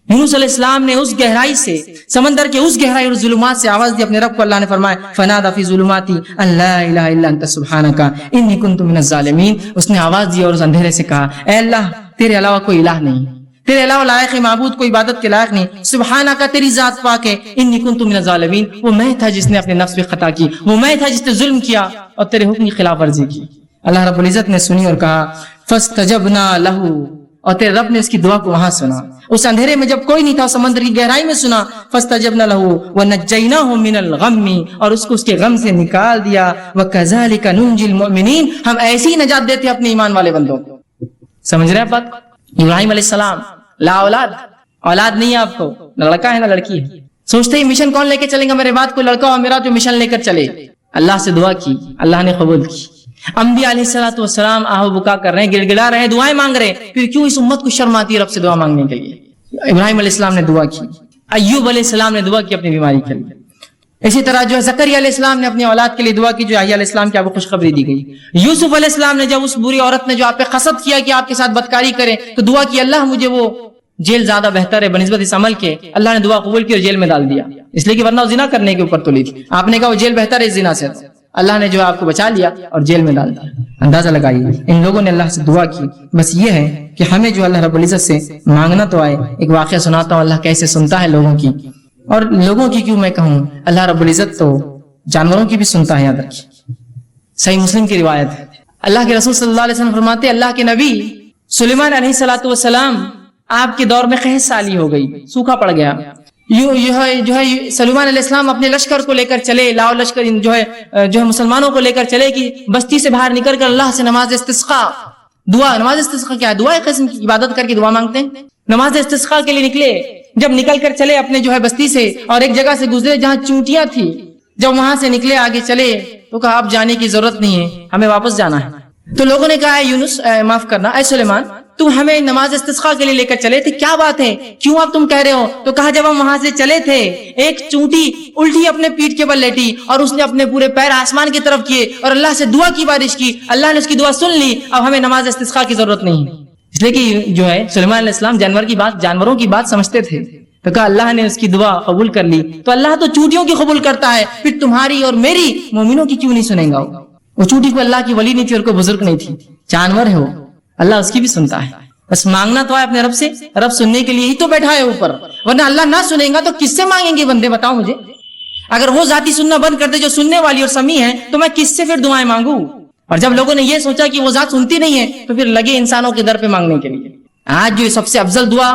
یونس علیہ السلام نے اس گہرائی سے، سمندر کے اس گہرائی اور ظلمات سے آواز دی اپنے رب کو. اللہ نے فرمایا فنادى في ظلمات ان لا الہ الا انت سبحانك انی كنت من الظالمین. اس نے آواز دی اور اس اندھیرے سے کہا اے اللہ تیرے علاوہ کوئی الہ نہیں، تیرے علاوہ لائق معبود کوئی عبادت کے لائق نہیں، سبحانك تیری ذات پاک ہے، انی كنت من الظالمین، وہ میں تھا جس نے اپنے نفس پہ خطا کی، وہ میں تھا جس نے ظلم کیا اور تیرے حکم کی خلاف ورزی کی. اللہ رب العزت نے سنی اور کہا فاستجبنا له، اور تیرے رب نے اس کی دعا کو وہاں سنا، اس اندھیرے میں جب کوئی نہیں تھا، سمندر کی گہرائی میں سنا. فاستجبنا له ونجيناه من الغم، اور اس کو اس کے غم سے نکال دیا. وكذلك ننجي المؤمنين، ہم ایسی ہی نجات دیتے اپنے ایمان والے بندوں کو. سمجھ رہے ہیں بات؟ ابراہیم علیہ السلام لا اولاد، اولاد نہیں ہے آپ کو، نہ لڑکا ہے نہ لڑکی ہے. سوچتے ہی مشن کون لے کے چلیں گا میرے بعد، کوئی لڑکا ہو میرا جو مشن لے کر چلے. اللہ سے دعا کی، اللہ نے قبول کی. انبیاء علیہ الصلوۃ والسلام آہ بکا کر رہے ہیں، گڑ گڑا رہے ہیں، دعائیں مانگ رہے ہیں. پھر کیوں اس امت کو شرم آتی ہے رب سے دعا مانگنے کے لیے؟ ابراہیم علیہ السلام نے دعا کی، ایوب علیہ السلام نے دعا کی اپنی بیماری کے لیے. اسی طرح جو ہے زکریا علیہ السلام نے اپنی اولاد کے لیے دعا کی، جو یحییٰ علیہ السلام کی آپ کو خوشخبری دی گئی. یوسف علیہ السلام نے جب اس بری عورت نے جو آپ پہ قصد کیا کہ آپ کے ساتھ بدکاری کرے تو دعا کی اللہ مجھے وہ جیل زیادہ بہتر ہے بنسبت اس عمل کے. اللہ نے دعا قبول کی اور جیل میں ڈال دیا، اس لیے کہ ورنہ زنا کرنے کے اوپر تلی تھی. آپ نے کہا وہ جیل بہتر ہے اس زنا سے، اللہ نے جو آپ کو بچا لیا اور جیل میں ڈال دیا. اندازہ لگائیے ان لوگوں نے اللہ سے دعا کی. بس یہ ہے کہ ہمیں جو اللہ رب العزت سے مانگنا تو آئے. ایک واقعہ سناتا ہوں اللہ کیسے سنتا ہے لوگوں کی، اور لوگوں کی کیوں میں کہوں، اللہ رب العزت تو جانوروں کی بھی سنتا ہے. یاد رکھیے صحیح مسلم کی روایت ہے، اللہ کے رسول صلی اللہ علیہ وسلم فرماتے اللہ کے نبی سلیمان علیہ الصلوۃ والسلام آپ کے دور میں قحط سالی ہو گئی، سوکھا پڑ گیا. جو ہے سلیمان علیہ السلام اپنے لشکر کو لے کر چلے، لاؤ لشکر جو ہے مسلمانوں کو لے کر چلے کہ بستی سے باہر نکل کر اللہ سے نماز استسقاء دعا. نماز استسقاء کیا ہے؟ دعا ایک قسم کی عبادت کر کے دعا مانگتے ہیں. نماز استسقاء کے لیے نکلے، جب نکل کر چلے اپنے جو ہے بستی سے اور ایک جگہ سے گزرے جہاں چونٹیاں تھی، جب وہاں سے نکلے آگے چلے تو کہا آپ جانے کی ضرورت نہیں ہے، ہمیں واپس جانا ہے. تو لوگوں نے کہا یونس معاف کرنا، اے سلیمان تم ہمیں نماز استسقاء کے لیے لے کر چلے تھے، کیا بات ہے، کیوں آپ تم کہہ رہے ہو؟ تو کہا جب ہم وہاں سے چلے تھے ایک چونٹی الٹی اپنے پیٹھ کے بل لیٹی اور اس نے اپنے پورے پیر آسمان کی طرف کیے اور اللہ سے دعا کی بارش کی، اللہ نے اس کی دعا سن لی، اب ہمیں نماز استسقاء کی ضرورت نہیں. اس لیے کہ جو ہے سلیمان علیہ السلام جانوروں کی بات سمجھتے تھے. تو کہا اللہ نے اس کی دعا قبول کر لی. تو اللہ تو چونٹیوں کی قبول کرتا ہے، پھر تمہاری اور میری مومنوں کی کیوں نہیں سنیں گا؟ وہ چونٹی کو اللہ کی ولی نہیں تھی اور کوئی بزرگ نہیں تھی، جانور ہے وہ، اللہ اس کی بھی سنتا ہے. بس مانگنا تو ہے اپنے رب سے، رب سننے کے لیے ہی تو بیٹھا ہے اوپر، ورنہ اللہ نہ سنے گا تو کس سے مانگیں گے بندے؟ بتاؤ مجھے. اگر وہ ذاتی سننا بند کر دے جو سننے والی اور سمیع ہے تو میں کس سے پھر دعائیں مانگوں؟ اور جب لوگوں نے یہ سوچا کہ وہ ذات سنتی نہیں ہے تو پھر لگے انسانوں کے در پہ مانگنے کے لیے. آج جو سب سے افضل دعا،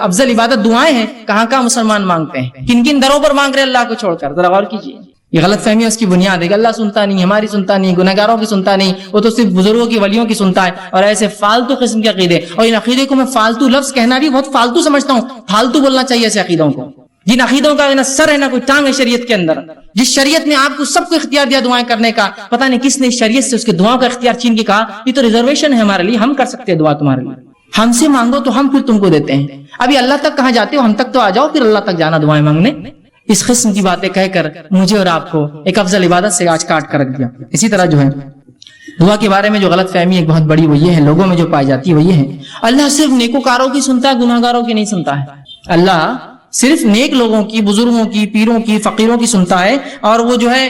افضل عبادت دعائیں ہیں، کہاں مسلمان مانگتے ہیں، کن کن دروں پر مانگ رہے اللہ کو چھوڑ کر؟ ذرا غور کیجیے. یہ غلط فہمی ہے، اس کی بنیاد ہے کہ اللہ سنتا نہیں، ہماری سنتا نہیں، گنہگاروں کی سنتا نہیں، وہ تو صرف بزرگوں کی ولیوں کی سنتا ہے. اور ایسے فالتو قسم کے عقیدے، اور ان عقیدے کو میں فالتو لفظ کہنا بھی بہت فالتو سمجھتا ہوں. فالتو بولنا چاہیے ایسے عقیدوں کو. جن عقیدوں کا نہ سر ہے نہ کوئی ٹانگ ہے شریعت کے اندر، جس شریعت نے آپ کو سب کو اختیار دیا دعائیں کرنے کا، پتہ نہیں کس نے شریعت سے اس کے دعاؤں کا اختیار چھین کے کہا یہ تو ریزرویشن ہے ہمارے لیے، ہم کر سکتے ہیں دعا تمہارے لیے، ہم سے مانگو تو ہم پھر تم کو دیتے ہیں، ابھی اللہ تک کہاں جاتے ہو، ہم تک تو آ جاؤ پھر اللہ تک جانا دعائیں مانگنے۔ اس قسم کی باتیں کہہ کر مجھے اور آپ کو ایک افضل عبادت سے آج کاٹ کر رکھ دیا۔ اسی طرح جو ہے دعا کے بارے میں جو غلط فہمی ایک بہت بڑی وہ یہ ہے، لوگوں میں جو پائی جاتی ہے وہ یہ ہے، اللہ صرف نیکوکاروں کی سنتا ہے، گناہ گاروں کی نہیں سنتا ہے۔ اللہ صرف نیک لوگوں کی، بزرگوں کی، پیروں کی، فقیروں کی سنتا ہے، اور وہ جو ہے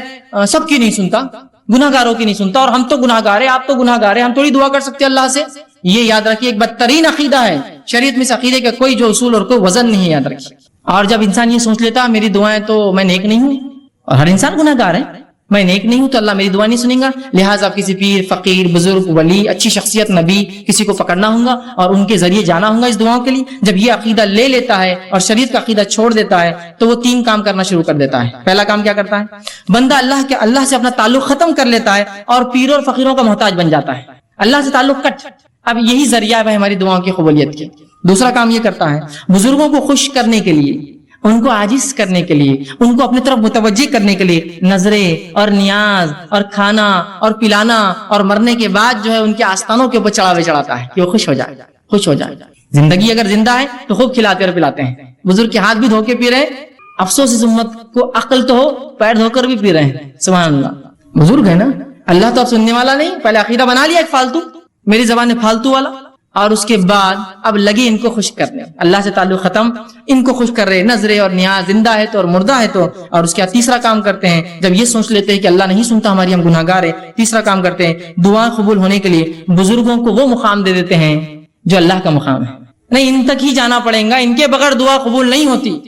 سب کی نہیں سنتا، گناہ گاروں کی نہیں سنتا، اور ہم تو گناہ گار ہیں، آپ تو گناہ گار ہیں، ہم تھوڑی دعا کر سکتے اللہ سے۔ یہ یاد رکھیے ایک بدترین عقیدہ ہے شریعت میں، اس عقیدے کا کوئی جو اصول اور کوئی وزن نہیں ہے، یاد رکھیے۔ اور جب انسان یہ سوچ لیتا میری دعائیں تو میں نیک نہیں ہوں، اور ہر انسان گناہ گار ہے، میں نیک نہیں ہوں تو اللہ میری دعا نہیں سنیں گا، لہٰذا کسی پیر، فقیر، بزرگ، ولی، اچھی شخصیت، نبی کسی کو پکڑنا ہوگا اور ان کے ذریعے جانا ہوگا اس دعاؤں کے لیے۔ جب یہ عقیدہ لے لیتا ہے اور شریعت کا عقیدہ چھوڑ دیتا ہے تو وہ تین کام کرنا شروع کر دیتا ہے۔ پہلا کام کیا کرتا ہے؟ بندہ اللہ سے اپنا تعلق ختم کر لیتا ہے اور پیروں اور فقیروں کا محتاج بن جاتا ہے، اللہ سے تعلق کٹ، اب یہی ذریعہ ہے ہماری دعاؤں کی قبولیت کے۔ دوسرا کام یہ کرتا ہے بزرگوں کو خوش کرنے کے لیے، ان کو عاجز کرنے کے لیے، ان کو اپنی طرف متوجہ کرنے کے لیے نظریں اور نیاز اور کھانا اور پلانا، اور مرنے کے بعد جو ہے ان کے آستانوں کے اوپر چڑھاوے چڑھاتا ہے کہ وہ خوش ہو جائے، خوش ہو جائے۔ زندگی اگر زندہ ہے تو خوب کھلاتے اور پلاتے ہیں، بزرگ کے ہاتھ بھی دھو کے پی رہے ہیں، افسوس اس امت کو عقل تو ہو پیر دھو کر بھی پی رہے ہیں، سبحان اللہ۔ بزرگ ہے نا، اللہ تو اب سننے والا نہیں، پہلے عقیدہ بنا لیا ایک فالتو، میری زبان میں فالتو والا، اور اس کے بعد اب لگے ان کو خوش کرنے، اللہ سے تعلق ختم، ان کو خوش کر رہے، نظریں اور نیاز، زندہ ہے تو اور مردہ ہے تو۔ اور اس کے بعد تیسرا کام کرتے ہیں، جب یہ سوچ لیتے ہیں کہ اللہ نہیں سنتا ہماری، ہم گناہ گار ہیں، تیسرا کام کرتے ہیں دعا قبول ہونے کے لیے بزرگوں کو وہ مقام دے دیتے ہیں جو اللہ کا مقام ہے، نہیں ان تک ہی جانا پڑے گا، ان کے بغیر دعا قبول نہیں ہوتی،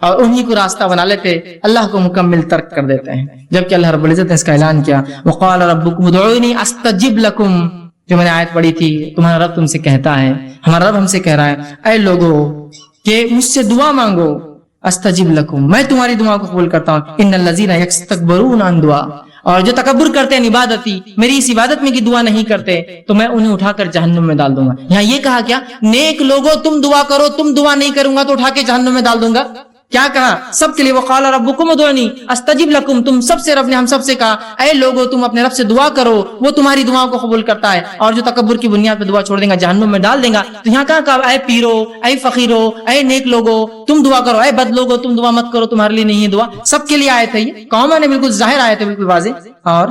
اور انہی کو راستہ بنا لیتے، اللہ کو مکمل ترک کر دیتے ہیں۔ جبکہ اللہ رب العزت نے اس کا اعلان کیا، وقال ربکم ادعونی استجب لکم، جو میں نے آیت پڑھی تھی، تمہارا رب تم سے کہتا ہے، ہمارا رب ہم سے کہہ رہا ہے اے لوگو کہ مجھ سے دعا مانگو، استجب لکم، میں تمہاری دعا کو قبول کرتا ہوں، ان الذین یستکبرون عن دعا، اور جو تکبر کرتے ہیں عبادتی، میری اس عبادت میں کی دعا نہیں کرتے تو میں انہیں اٹھا کر جہنم میں ڈال دوں گا۔ یہاں یہ کہا کیا، نیک لوگوں تم دعا کرو، تم دعا نہیں کروں گا تو اٹھا کے جہنم میں ڈال دوں گا، کیا کہا سب کے لیے، وقال ربکم ادعونی استجب لکم، تم سب سے رب نے ہم سب سے کہا اے لوگو تم اپنے رب سے دعا کرو، وہ تمہاری دعاؤں کو قبول کرتا ہے، اور جو تکبر کی بنیاد پہ دعا چھوڑ دیں گا جہنم میں ڈال دیں گا۔ تو یہاں کہا اے پیرو، اے فقیرو، اے نیک لوگو تم دعا کرو، اے بد لوگو تم دعا مت کرو، تمہارے لیے نہیں ہے دعا، سب کے لیے آیت ہے، یہ کامن ہے، بالکل ظاہر آیت ہے، بالکل واضح۔ اور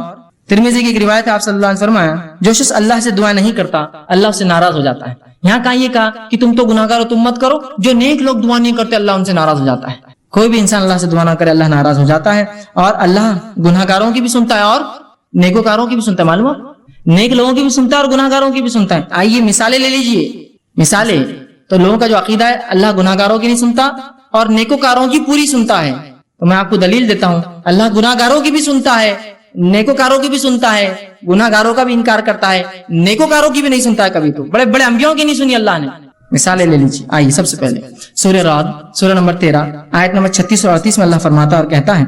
ترمذی کی ایک روایت ہے، آپ صلی اللہ علیہ وسلم فرمایا جو شخص اللہ سے دعا نہیں کرتا اللہ اس سے ناراض ہو جاتا ہے۔ یہاں کہا یہ کہا کہ تم تو گناہ گار ہو تم مت کرو، جو نیک لوگ دعا نہیں کرتے اللہ ان سے ناراض ہو جاتا ہے۔ کوئی بھی انسان اللہ سے دعا نہ کرے اللہ ناراض ہو جاتا ہے، اور اللہ گناہ گاروں کی بھی سنتا ہے اور نیکوکاروں کی بھی سنتا ہے، معلوم ہے، نیک لوگوں کی بھی سنتا ہے اور گناہ گاروں کی بھی سنتا ہے۔ آئیے مثالیں لے لیجئے، مثالیں تو لوگوں کا جو عقیدہ ہے اللہ گناہ گاروں کی نہیں سنتا اور نیکوکاروں کی پوری سنتا ہے، تو میں آپ کو دلیل دیتا ہوں، اللہ گناہ گاروں کی بھی سنتا ہے، نیکوکاروں کی بھی سنتا ہے، گناہ گاروں کا بھی انکار کرتا ہے، نیکوکاروں کی بھی نہیں سنتا ہے کبھی، تو بڑے بڑے انبیاءوں کی نہیں سنی اللہ نے۔ مثالیں لے لیجیے، آئیے سب سے پہلے سورہ رعد سورہ نمبر 13 آیت نمبر 36 اور 38 میں اللہ فرماتا اور کہتا ہے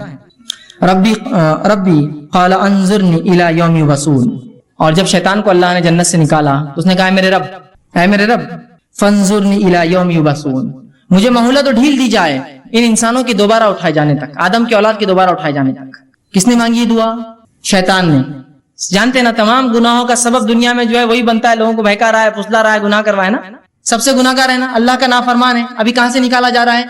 ربی قال انظرنی الی یوم یبعثون، اور جب شیطان کو اللہ نے جنت سے نکالا تو اس نے کہا اے میرے رب فانظرنی الی یوم یبعثون، مجھے مہلت اور ڈھیل دی جائے ان انسانوں کے دوبارہ اٹھائے جانے تک، آدم کی اولاد کے دوبارہ اٹھائے جانے تک۔ کس نے مانگی یہ دعا؟ شیطان نے۔ جانتے نا تمام گناہوں کا سبب دنیا میں جو ہے وہی بنتا ہے، لوگوں کو بہکا رہا ہے، پھسلا رہا ہے، گناہ کروا ہے نا، سب سے گناہ گار ہے نا، اللہ کا نافرمان ہے، ابھی کہاں سے نکالا جا رہا ہے؟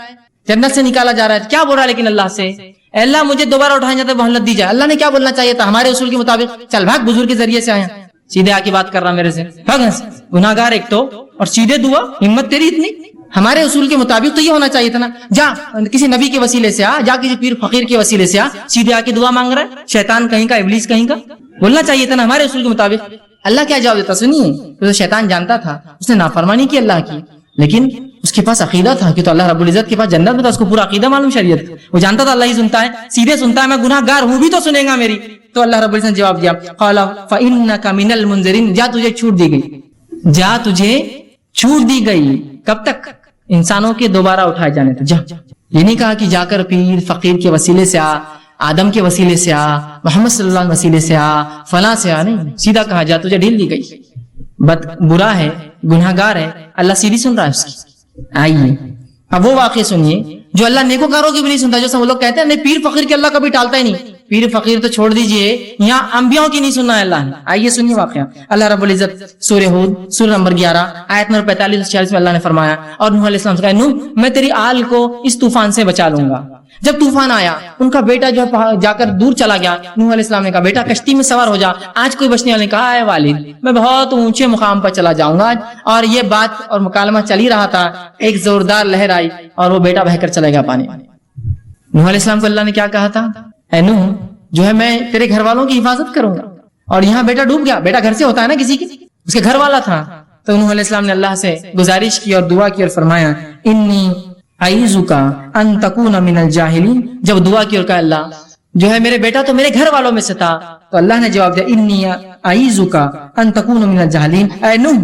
جنت سے نکالا جا رہا ہے، کیا بول رہا ہے لیکن اللہ سے، اے اللہ مجھے دوبارہ اٹھایا جاتا ہے مہلت دی جائے۔ اللہ نے کیا بولنا چاہیے تھا ہمارے اصول کے مطابق، چل بھاگ بزرگ کے ذریعے سے آیا، سیدھے آ کے بات کر رہا میرے سے، بھاگ گناہ گار ایک تو، اور سیدھے دعا، ہمت تیری اتنی، ہمارے اصول کے مطابق تو یہ ہونا چاہیے تھا نا، جا کسی نبی کے وسیلے سے آ، جا کسی پیر فقیر کے وسیلے سے آ، سیدھے آ کے دعا مانگ رہا ہے، شیطان کہیں کا، ابلیس کہیں کا، بولنا چاہیے تھا نا ہمارے اصول کے مطابق۔ اللہ کیا جواب دیتا سنیے، تو شیطان جانتا تھا اس نے نافرمانی کی اللہ کی، لیکن اس کے پاس عقیدہ تھا کہ تو اللہ رب العزت کے پاس جنت میں تھا، اس کو پورا عقیدہ معلوم شریعت، وہ جانتا تھا اللہ ہی سنتا ہے، سیدھے سنتا ہے، میں گناہ گار ہوں بھی تو سنے گا میری، تو اللہ رب العزت نے جواب دیا قال فإنك من المنذرين، جا تجھے چھوٹ دی گئی، جا تجھے چھوٹ دی گئی، کب تک؟ انسانوں کے دوبارہ اٹھائے جانے تک، جا۔ یہ نہیں کہا کہ جا کر پیر فقیر کے وسیلے سے آ، آدم کے وسیلے سے آ، محمد صلی اللہ علیہ وسیلے سے آ، فلاں سے آ، نہیں، سیدھا کہا جا تجھے ڈھیل دی گئی، برا ہے، گناہ گار ہے، اللہ سیدھی سن رہا ہے اس کی۔ آئیے اب وہ واقعہ سنیے جو اللہ نیکوکاروں کی بھی نہیں سنتا. جو وہ لوگ کہتے ہیں نہیں پیر فقیر کے اللہ کبھی ٹالتا ہی نہیں. پیر فقیر تو چھوڑ دیجئے, یہاں انبیاؤں کی نہیں سننا ہے اللہ نے. آئیے سنیے واقعہ. اللہ رب العزت سورہ ہود سورہ نمبر 11 آیت نمبر 45-46 میں اللہ نے فرمایا, اور نوح علیہ السلام سے کہا نوح میں تیری آل کو اس طوفان سے بچا لوں گا. جب طوفان آیا ان کا بیٹا جو ہے جا کر دور چلا گیا. نوح علیہ السلام نے کہا بیٹا کشتی میں سوار ہو جا. آج کوئی بچنے والے نے کہا اے والد میں بہت اونچے مقام پر چلا جاؤں گا. اور یہ بات اور مکالمہ چل ہی رہا تھا, ایک زوردار لہر آئی اور وہ بیٹا بہ کر چلے گا پانی میں. نوح علیہ السلام کو اللہ نے کیا کہا تھا, اے نوح جو ہے میں تیرے گھر والوں کی حفاظت کروں گا. اور یہاں بیٹا ڈوب گیا. بیٹا گھر سے ہوتا ہے نا کسی کے, اس کے گھر والا تھا. تو نوح علیہ السلام نے اللہ سے گزارش کی اور دعا کی اور فرمایا انی اعوذک ان تکون من الجاہلین. جب دعا کی اور کہا اللہ جو ہے میرے بیٹا تو میرے گھر والوں میں سے تھا, تو اللہ نے جواب دیا انی اعوذک ان تکون من الجاہلین. اے نوح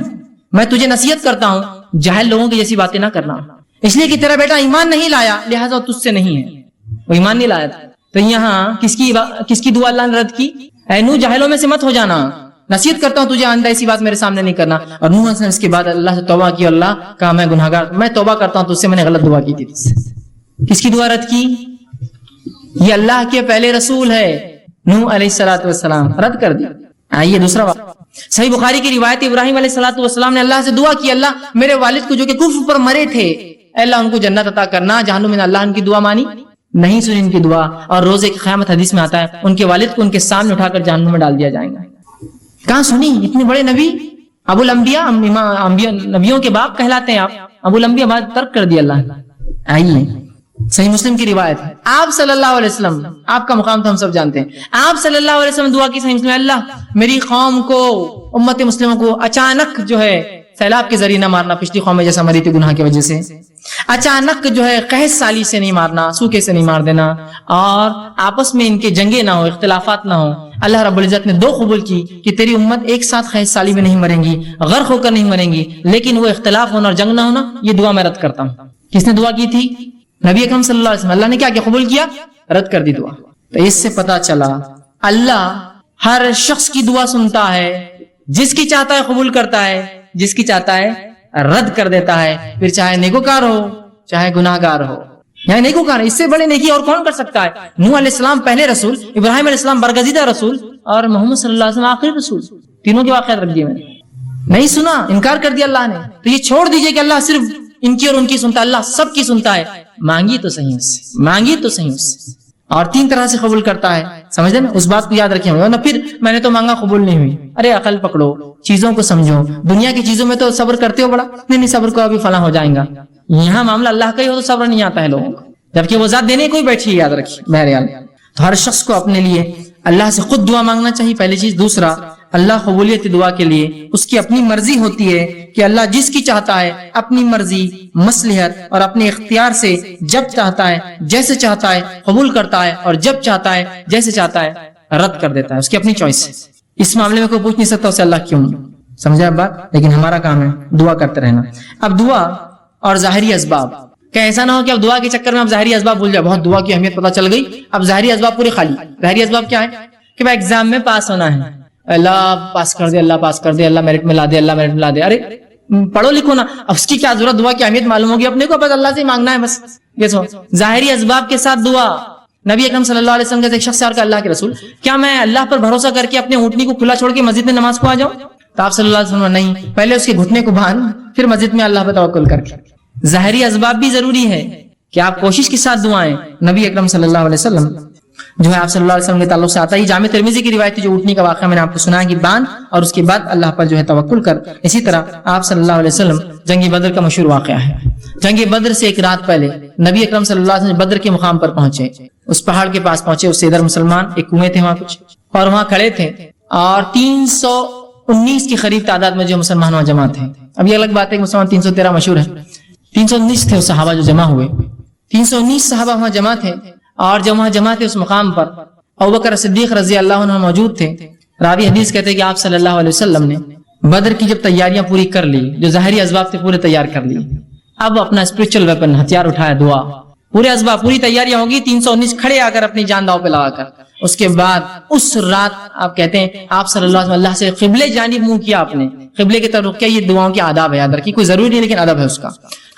میں تجھے نصیحت کرتا ہوں جاہل لوگوں کی جیسی باتیں نہ کرنا, اس لیے کہ تیرا بیٹا ایمان نہیں لایا لہٰذا تجھ سے نہیں ہے, وہ ایمان نہیں لایا تھا. تو یہاں کس کی دعا اللہ نے رد کی, اے نوح جاہلوں میں سے مت ہو جانا, نصیحت کرتا ہوں تجھے آئندہ ایسی بات میرے سامنے نہیں کرنا. اور نوح نے اس کے بعد اللہ سے توبہ کی, اللہ کہا میں گناہگار, میں توبہ کرتا ہوں تجھ سے, میں نے غلط دعا کی تھی. کس کی دعا رد کی؟ یہ اللہ کے پہلے رسول ہے نوح علیہ الصلوۃ والسلام, رد کر دی. آئیے دوسرا واقعہ. صحیح بخاری کی روایت, ابراہیم علیہ الصلوۃ والسلام نے اللہ سے دعا کی اللہ میرے والد کو جو کہ کفر پر مرے تھے اللہ ان کو جنت عطا کرنا. جہنم میں اللہ ان کی دعا مانی نہیں, سنی ان کی دعا. اور روز قیامت حدیث میں آتا ہے ان کے والد کو ان کے سامنے اٹھا کر جہنم میں ڈال دیا جائے گا. کہاں سنی؟ اتنے بڑے نبی ابو الانبیاء, نبیوں کے باپ کہلاتے ہیں آپ. ابو الانبیاء بعد ترک کر دیا اللہ. آئیے صحیح مسلم کی روایت ہے, آپ صلی اللہ علیہ وسلم, آپ کا مقام تو ہم سب جانتے ہیں, آپ صلی اللہ علیہ وسلم دعا کی صحیح مسلم, اللہ میری قوم کو امت مسلموں کو اچانک جو ہے سیلاب کے ذریعے نہ مارنا, پچھلی قوم میں جیسا مری تھی گناہ کی وجہ سے, اچانک جو ہے قحط سالی سے نہیں مارنا, سوکھے سے نہیں مار دینا, اور آپس میں ان کے جنگیں نہ ہو, اختلافات نہ ہو. اللہ رب العزت نے دو قبول کی کہ تیری امت ایک ساتھ قحط سالی میں نہیں مریں گی, غرق ہو کر نہیں مریں گی, لیکن وہ اختلاف ہونا اور جنگ نہ ہونا یہ دعا میں رد کرتا ہوں. کس نے دعا کی تھی؟ نبی اکرم صلی اللہ علیہ وسلم. اللہ نے کیا کیا؟ قبول کیا, رد کر دی دعا. تو اس سے پتا چلا اللہ ہر شخص کی دعا سنتا ہے, جس کی چاہتا ہے قبول کرتا ہے, جس کی چاہتا ہے رد کر دیتا ہے, پھر چاہے نیکوکار ہو چاہے گناہگار ہو. یعنی نیکوکار, اس سے بڑے نیکی اور کون کر سکتا ہے؟ نوح علیہ السلام پہلے رسول, ابراہیم علیہ السلام برگزیدہ رسول, اور محمد صلی اللہ علیہ وسلم آخری رسول. تینوں کے واقعات رکھ دیے میں نے, نہیں سنا, انکار کر دیا اللہ نے. تو یہ چھوڑ دیجئے کہ اللہ صرف ان کی اور ان کی سنتا, اللہ سب کی سنتا ہے. مانگی تو صحیح اس سے, مانگی تو صحیح اس سے, اور تین طرح سے قبول کرتا ہے. سمجھ نا, اس بات کو یاد رکھیں. ورنہ پھر میں نے تو مانگا قبول نہیں ہوئی, ارے عقل پکڑو, چیزوں کو سمجھو. دنیا کی چیزوں میں تو صبر کرتے ہو بڑا, نہیں صبر کو ابھی فلاں ہو جائیں گا. یہاں معاملہ اللہ کا ہی ہو تو صبر نہیں آتا ہے لوگوں کو, جبکہ وہ ذات دینے کو ہی بیٹھی ہے, یاد رکھیے بہرحال. تو ہر شخص کو اپنے لیے اللہ سے خود دعا مانگنا چاہیے, پہلی چیز. دوسرا, اللہ قبولیت دعا کے لیے اس کی اپنی مرضی ہوتی ہے کہ اللہ جس کی چاہتا ہے اپنی مرضی, مصلحت اور اپنے اختیار سے جب چاہتا ہے جیسے چاہتا ہے قبول کرتا ہے, اور جب چاہتا ہے جیسے چاہتا ہے رد کر دیتا ہے. اس کی اپنی چوائس ہے. اس معاملے میں کوئی پوچھ نہیں سکتا اسے اللہ کیوں. سمجھا اب بات؟ لیکن ہمارا کام ہے دعا کرتے رہنا. اب دعا اور ظاہری اسباب, کہ ایسا نہ ہو کہ اب دعا کے چکر میں اب ظاہری اسباب بھول جائے. بہت دعا کی اہمیت پتہ چل گئی, اب ظاہری اسباب پورے خالی. ظاہری اسباب کیا ہے؟ کہ بھائی ایگزام میں پاس ہونا ہے, اللہ پاس کر دے, اللہ پاس کر دے, اللہ میرٹ میں لا دے, اللہ میرٹ میں لا دے. ارے پڑھو لکھو نا, اب اس کی کیا ضرورت؟ دعا کی اہمیت معلوم ہوگی اپنے کو, بس اللہ سے مانگنا ہے بس. یہ سو ظاہری اسباب کے ساتھ دعا. نبی اکرم صلی اللہ علیہ وسلم کے ایک شخص سے اللہ کے رسول, کیا میں اللہ پر بھروسہ کر کے اپنے اونٹنی کو کھلا چھوڑ کے مسجد میں نماز کو آ جاؤں؟ تو آپ صلی اللہ علیہ وسلم نہیں, پہلے اس کے گھٹنے کو باندھ, پھر مسجد میں اللہ پہ توکل کر کے. ظاہری اسباب بھی ضروری ہے کہ آپ کوشش کے ساتھ دعائیں. نبی اکرم صلی اللہ علیہ وسلم جو ہے آپ صلی اللہ علیہ وسلم کے تعلق سے آتا ہی جامع ترمذی کی روایت جو اٹھنے کا واقعہ میں نے آپ کو سنا کہ باندھ اور اس کے بعد اللہ پر جو ہے توکل کر. اسی طرح آپ صلی اللہ علیہ وسلم جنگ بدر کا مشہور واقعہ ہے. جنگ بدر سے ایک رات پہلے نبی اکرم صلی اللہ علیہ وسلم بدر کے مقام پر پہنچے, اس پہاڑ کے پاس پہنچے, اس سے ادھر مسلمان, ایک کنویں تھے وہاں کچھ, اور وہاں کھڑے تھے, اور 319 کی قریب تعداد میں جو مسلمان وہاں جمع تھے. اب یہ الگ بات ہے کہ مسلمان 313 مشہور ہے, 319 تھے صحابہ جو جمع ہوئے. 319 صحابہ وہاں جمع تھے, اور جب وہاں جمع تھے اس مقام پر ابوبکر صدیق رضی اللہ عنہ موجود تھے. راوی حدیث کہتے ہیں کہ آپ صلی اللہ علیہ وسلم نے بدر کی جب تیاریاں پوری کر لی, جو ظاہری اسباب تھے پورے تیار کر لی, اب اپنا اسپرچل ویپن ہتھیار اٹھایا, دعا. پورے اسباب پوری تیاریاں ہوگی, 319 کھڑے آ کر اپنی جان داؤ پہ لگا کر, اس کے بعد اس رات آپ کہتے ہیں آپ صلی اللہ علیہ وسلم اللہ سے قبلے جانب منہ کیا، آپ نے قبلے کی طرف رخ کیا. یہ دعاؤں کے آداب ہے، یاد رکھیے، کوئی ضروری نہیں لیکن ادب ہے اس کا.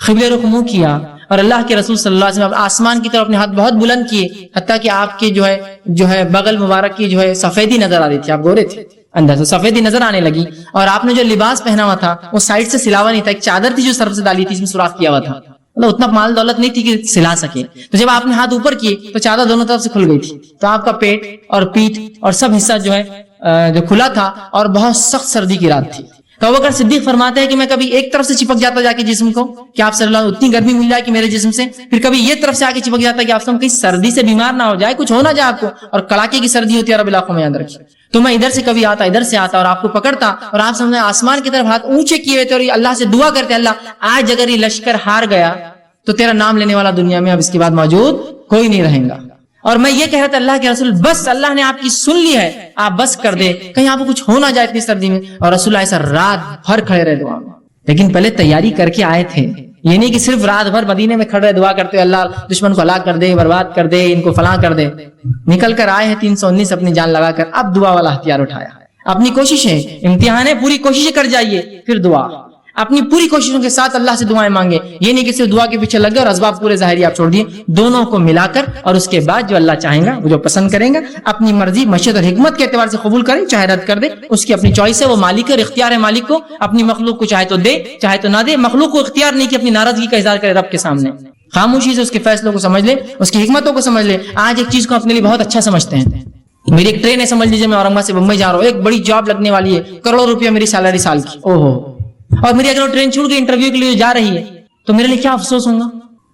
قبلے رخ منہ کیا اور اللہ کے رسول صلی اللہ علیہ وسلم آسمان کی طرف اپنے ہاتھ بہت بلند کیے، حتیٰ کہ آپ کے جو ہے بغل مبارک کی جو ہے سفیدی نظر آ رہی تھی، آپ گورے تھے، اندر سے سفیدی نظر آنے لگی. اور آپ نے جو لباس پہنا ہوا تھا وہ سائڈ سے سلا ہوا نہیں تھا، ایک چادر تھی جو سر سے ڈالی تھی، اس میں سوراخ کیا ہوا تھا، مطلب اتنا مال دولت نہیں تھی کہ سلا سکے. تو جب آپ نے ہاتھ اوپر کیے تو چادر دونوں طرف سے کھل گئی تھی، تو آپ کا پیٹ اور پیٹھ اور سب حصہ جو کھلا تھا اور بہت سخت سردی کی رات تھی. تو ابوبکر صدیق فرماتے ہیں کہ میں کبھی ایک طرف سے چپک جاتا جا کے جسم کو کہ آپ صلی اللہ علیہ وسلم اتنی گرمی مل جائے کہ میرے جسم سے، پھر کبھی یہ طرف سے آ کے چپک جاتا ہے کہ آپ صلی اللہ علیہ وسلم کہیں سردی سے بیمار نہ ہو جائے، کچھ ہو نہ جائے آپ کو، اور کڑاکے کی سردی ہوتی ہے عرب علاقوں میں، یاد رکھیے. تو میں ادھر سے کبھی آتا ادھر سے آتا اور آپ کو پکڑتا اور آپ سامنے آسمان کی طرف ہاتھ اونچے کیے ہوئے تھے اور اللہ سے دعا کرتے، اللہ آج اگر یہ لشکر ہار گیا تو تیرا نام لینے والا دنیا میں اب اس کے بعد موجود کوئی نہیں رہے گا. اور میں یہ کہہ رہا تھا اللہ کے رسول بس اللہ نے آپ کی سن لی ہے، آپ بس کر دے، کہیں آپ کو کچھ ہو نہ جائے اتنی سردی میں. اور رسول اللہ ایسا رات بھر کھڑے رہے دعا میں، لیکن پہلے تیاری کر کے آئے تھے. یہ نہیں کہ صرف رات بھر مدینے میں کھڑے دعا کرتے اللہ دشمن کو ہلاک کر دے، برباد کر دے، ان کو فلاں کر دے. نکل کر آئے ہیں 319 اپنی جان لگا کر، اب دعا والا ہتھیار اٹھایا. اپنی کوششیں، امتحان ہے، پوری کوششیں کر جائیے، پھر دعا اپنی پوری کوششوں کے ساتھ اللہ سے دعائیں مانگے. یہ نہیں کہ صرف دعا کے پیچھے لگ گئے اور اسباب پورے ظاہری آپ چھوڑ دیے، دونوں کو ملا کر اور اس کے بعد جو اللہ چاہیں گا، وہ جو پسند کریں گا، اپنی مرضی مشیت اور حکمت کے اعتبار سے قبول کریں، چاہے رد کر دے، اس کی اپنی چوائس ہے، وہ مالک ہے اور اختیار ہے مالک کو. اپنی مخلوق کو چاہے تو دے چاہے تو نہ دے، مخلوق کو اختیار نہیں کہ اپنی ناراضگی کا اظہار کرے رب کے سامنے. خاموشی سے اس کے فیصلوں کو سمجھ لے، اس کی حکمتوں کو سمجھ لے. آج ایک چیز کو اپنے لیے بہت اچھا سمجھتے ہیں، میری ایک ٹرین ہے، سمجھ لیجیے میں اورنگ آباد سے بمبئی جا رہا ہوں، ایک بڑی جاب لگنے والی ہے، کروڑوں روپیہ میری سیلری سال کی، اور میری اگر وہ ٹرین چھوٹ گئی انٹرویو کے لیے جا رہی ہے تو میرے لیے کیا افسوس ہوگا.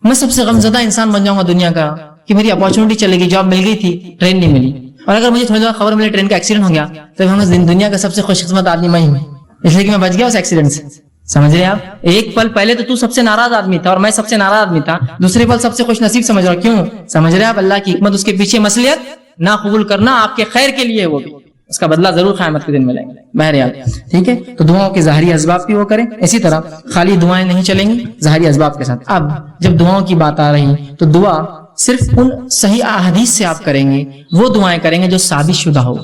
میں سب سے غمزدہ انسان بن جاؤں گا دنیا کا کہ میری اپارچونٹی چلے گی، جاب مل گئی تھی، ٹرین نہیں ملی. اور اگر مجھے تھوڑی دیر خبر ملی ٹرین کا ایکسیڈنٹ ہو گیا تو دنیا کا سب سے خوش قسمت آدمی میں ہوں، اس لیے کہ میں بچ گیا اس ایکسیڈنٹ سے. سمجھ رہے آپ؟ ایک پل پہلے تو سب سے ناراض آدمی تھا اور میں سب سے ناراض آدمی تھا، دوسرے پل سب سے خوش نصیب سمجھ رہا ہوں. کیوں سمجھ رہے آپ؟ اللہ کی حکمت، اس کے پیچھے مصلحت نہ قبول کرنا آپ کے خیر کے لیے، وہ بھی اس کا بدلہ ضرور قیامت کے دن ملے گا. بہرحال ٹھیک ہے، تو دعاؤں کے ظاہری اسباب بھی وہ کریں. اسی طرح خالی دعائیں نہیں چلیں گی، ظاہری اسباب کے ساتھ. اب جب دعاؤں کی بات آ رہی تو دعا صرف ان صحیح احادیث سے آپ کریں گے، وہ دعائیں کریں گے جو ثابت شدہ ہو.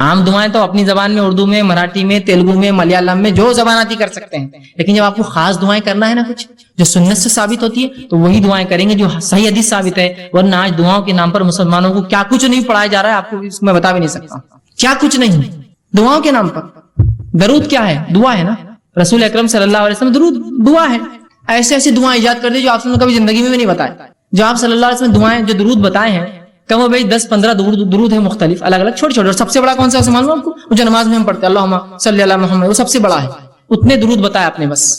عام دعائیں تو اپنی زبان میں، اردو میں، مراٹھی میں، تیلگو میں، ملیالم میں، جو زبان آتی کر سکتے ہیں، لیکن جب آپ کو خاص دعائیں کرنا ہے نا، کچھ جو سنت سے ثابت ہوتی ہے، تو وہی دعائیں کریں گے جو صحیح حدیث ثابت ہے. ورنہ آج دعاؤں کے نام پر مسلمانوں کو کیا کچھ نہیں پڑھایا جا رہا ہے، آپ کو میں بتا بھی نہیں سکتا کیا کچھ نہیں. دعاؤں کے نام پر درود کیا ہے؟ دعا ہے نا. رسول اکرم صلی اللہ علیہ وسلم درود دعا ہے. ایسے ایسی دعائیں ایجاد کر دی جو آپ نے کبھی زندگی میں بھی نہیں بتائے. جو آپ صلی اللہ علیہ وسلم دعائیں جو درود بتائے ہیں، کم و بیش 10-15 درود ہیں مختلف، الگ الگ چھوٹے چھوٹے. اور سب سے بڑا کون سا ہے معلوم آپ کو؟ وہ جو نماز میں ہم پڑھتے ہیں اللہم صلی علی محمد، وہ سب سے بڑا ہے. اتنے درود بتائے آپ نے بس.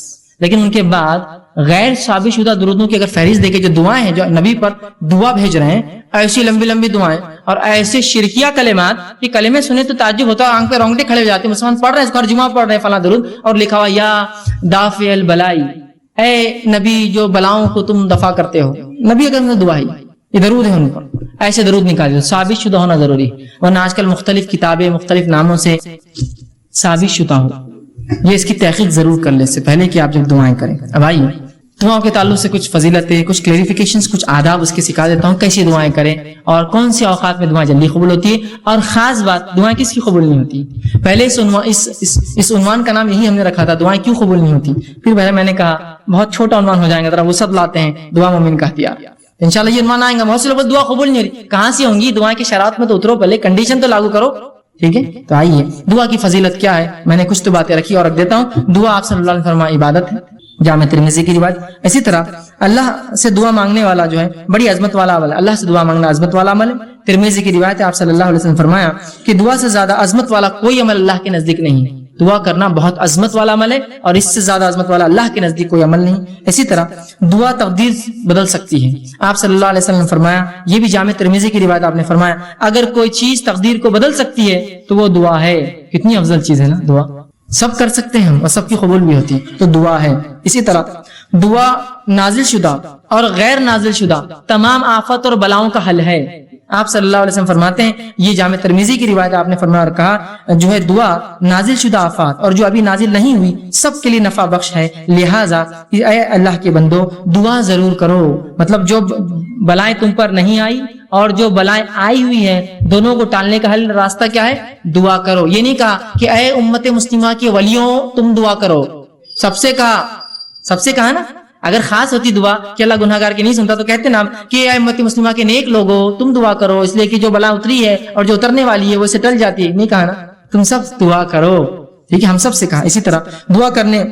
لیکن ان کے بعد غیر ثابت شدہ درودوں کی اگر فہرست دیکھیں، جو دعائیں ہیں جو نبی پر دعا بھیج رہے ہیں، ایسی لمبی لمبی دعائیں اور ایسے شرکیہ کلمات کہ کلمے سنے تو تعجب ہوتا ہے، آنکھ پہ رونگٹے کھڑے ہو جاتے ہیں. مسلمان پڑھ رہے ہیں، ہر جمعہ پڑھ رہے ہیں فلاں درود، اور لکھا ہوا یا دافع البلائی، اے نبی جو بلاؤں کو تم دفع کرتے ہو. نبی اگر دعا ہے، یہ درود ہے ان پر. ایسے درود نکالے، ثابت شدہ ہونا ضروری ہے، ورنہ آج کل مختلف کتابیں مختلف ناموں سے ثابت شدہ ہو. یہ اس کی تحقیق ضرور کر لیں اس سے پہلے کہ آپ جب دعائیں کریں. اب آئیے دعاؤں کے تعلق سے کچھ فضیلتیں، کچھ کلیریفیکیشنز، کچھ آداب اس کے سکھا دیتا ہوں، کیسی دعائیں کریں اور کون سے اوقات میں دعائیں جلدی قبول ہوتی ہے. اور خاص بات، دعائیں کس کی قبول نہیں ہوتی. پہلے اس عنوان کا نام یہی ہم نے رکھا تھا، دعائیں کیوں قبول نہیں ہوتی. پھر پہلے میں نے کہا بہت چھوٹا عنوان ہو جائے گا، ذرا وسعت لاتے ہیں، دعا مومن کا ہتھیار. انشاءاللہ یہ عنوان آئیں گا. بہت سے لوگ دعا قبول نہیں ہوئی، کہاں سے ہوں گی؟ دعائیں کی شرائط میں تو اترو، پہلے کنڈیشن تو لاگو کرو. ٹھیک ہے، تو آئیے دعا کی فضیلت کیا ہے. میں نے کچھ تو باتیں رکھی اور رکھ دیتا ہوں. دعا آپ صلی اللہ علیہ وسلم فرمایا عبادت ہے، جامع ترمذی کی روایت. اسی طرح اللہ سے دعا مانگنے والا جو ہے بڑی عظمت والا عمل ہے. اللہ سے دعا مانگنا عظمت والا عمل ہے. ترمذی کی روایت ہے، آپ صلی اللہ علیہ وسلم فرمایا کہ دعا سے زیادہ عظمت والا کوئی عمل اللہ کے نزدیک نہیں ہے. دعا کرنا بہت عظمت والا عمل ہے اور اس سے زیادہ عظمت والا اللہ کے نزدیک کوئی عمل نہیں. اسی طرح دعا تقدیر بدل سکتی ہے. آپ صلی اللہ علیہ وسلم نے فرمایا، یہ بھی جامع ترمذی کی روایت، آپ نے فرمایا اگر کوئی چیز تقدیر کو بدل سکتی ہے تو وہ دعا ہے. کتنی افضل چیز ہے نا دعا. سب کر سکتے ہیں ہم اور سب کی قبول بھی ہوتی ہے، تو دعا ہے. اسی طرح دعا نازل شدہ اور غیر نازل شدہ تمام آفت اور بلاؤں کا حل ہے. آپ صلی اللہ علیہ وسلم فرماتے ہیں, یہ جامع ترمذی کی روایت, آپ نے فرمایا اور کہا جو ہے دعا نازل شدہ آفات اور جو ابھی نازل نہیں ہوئی سب کے لیے نفع بخش ہے, لہٰذا اے اللہ کے بندو دعا ضرور کرو. مطلب جو بلائیں تم پر نہیں آئی اور جو بلائیں آئی ہوئی ہیں دونوں کو ٹالنے کا حل راستہ کیا ہے؟ دعا کرو. یہ نہیں کہا کہ اے امت مسلمہ کے ولیوں تم دعا کرو, سب سے کہا نا. اگر خاص ہوتی دعا کہ اللہ گناہگار کی نہیں سنتا تو کہتے نا کہ اے امت مسلمہ کے نیک لوگوں تم دعا کرو, اس لیے کہ جو بلا اتری ہے اور جو اترنے والی ہے وہ اسے ٹل جاتی ہے. نہیں کہا نا تم سب دعا کرو, ٹھیک ہے, ہم سب سے کہا. اسی طرح دعا کرنے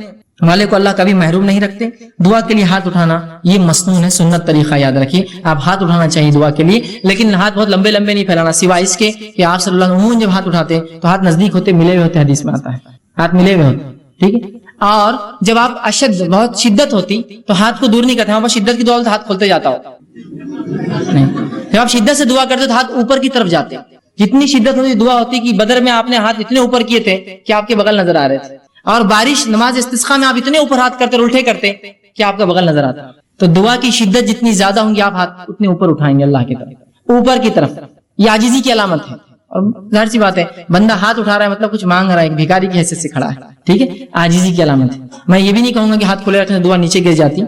والے کو اللہ کبھی محروم نہیں رکھتے. دعا کے لیے ہاتھ اٹھانا یہ مسنون ہے, سنت طریقہ یاد رکھیے. آپ ہاتھ اٹھانا چاہیے دعا کے لیے, لیکن ہاتھ بہت لمبے نہیں پھیلانا, سوائے اس کے کہ آپ صلی اللہ علیہ وسلم جب ہاتھ اٹھاتے تو ہاتھ نزدیک ہوتے, ملے ہوئے ہوتے, حدیث میں آتا ہے ہاتھ ملے ہوئے ہوتے, ٹھیک ہے. اور جب آپ بہت شدت ہوتی تو ہاتھ کو دور نہیں کرتے, وہاں شدت کی دعا ہاتھ کھولتے جاتا ہو نہیں. جب آپ شدت سے دعا کرتے تو ہاتھ اوپر کی طرف جاتے. جتنی شدت ہوتی دعا ہوتی کہ بدر میں آپ نے ہاتھ اتنے اوپر کیے تھے کہ آپ کے بغل نظر آ رہے تھے, اور بارش نماز استسقاء میں آپ اتنے اوپر ہاتھ کرتے الٹے کرتے کہ آپ کا بغل نظر آتا. تو دعا کی شدت جتنی زیادہ ہوں گی آپ ہاتھ اتنے اوپر اٹھائیں گے اللہ کی طرف, اوپر کی طرف. یہ عاجزی کی علامت ہے. اور ظاہر سی بات ہے بندہ ہاتھ اٹھا رہا ہے مطلب کچھ مانگ رہا ہے, بھیکاری کی حیثیت سے کھڑا ہے, ٹھیک ہے, عاجزی کی علامت ہے. میں یہ بھی نہیں کہوں گا کہ ہاتھ کھلے رکھنے دعا نیچے گر جاتی,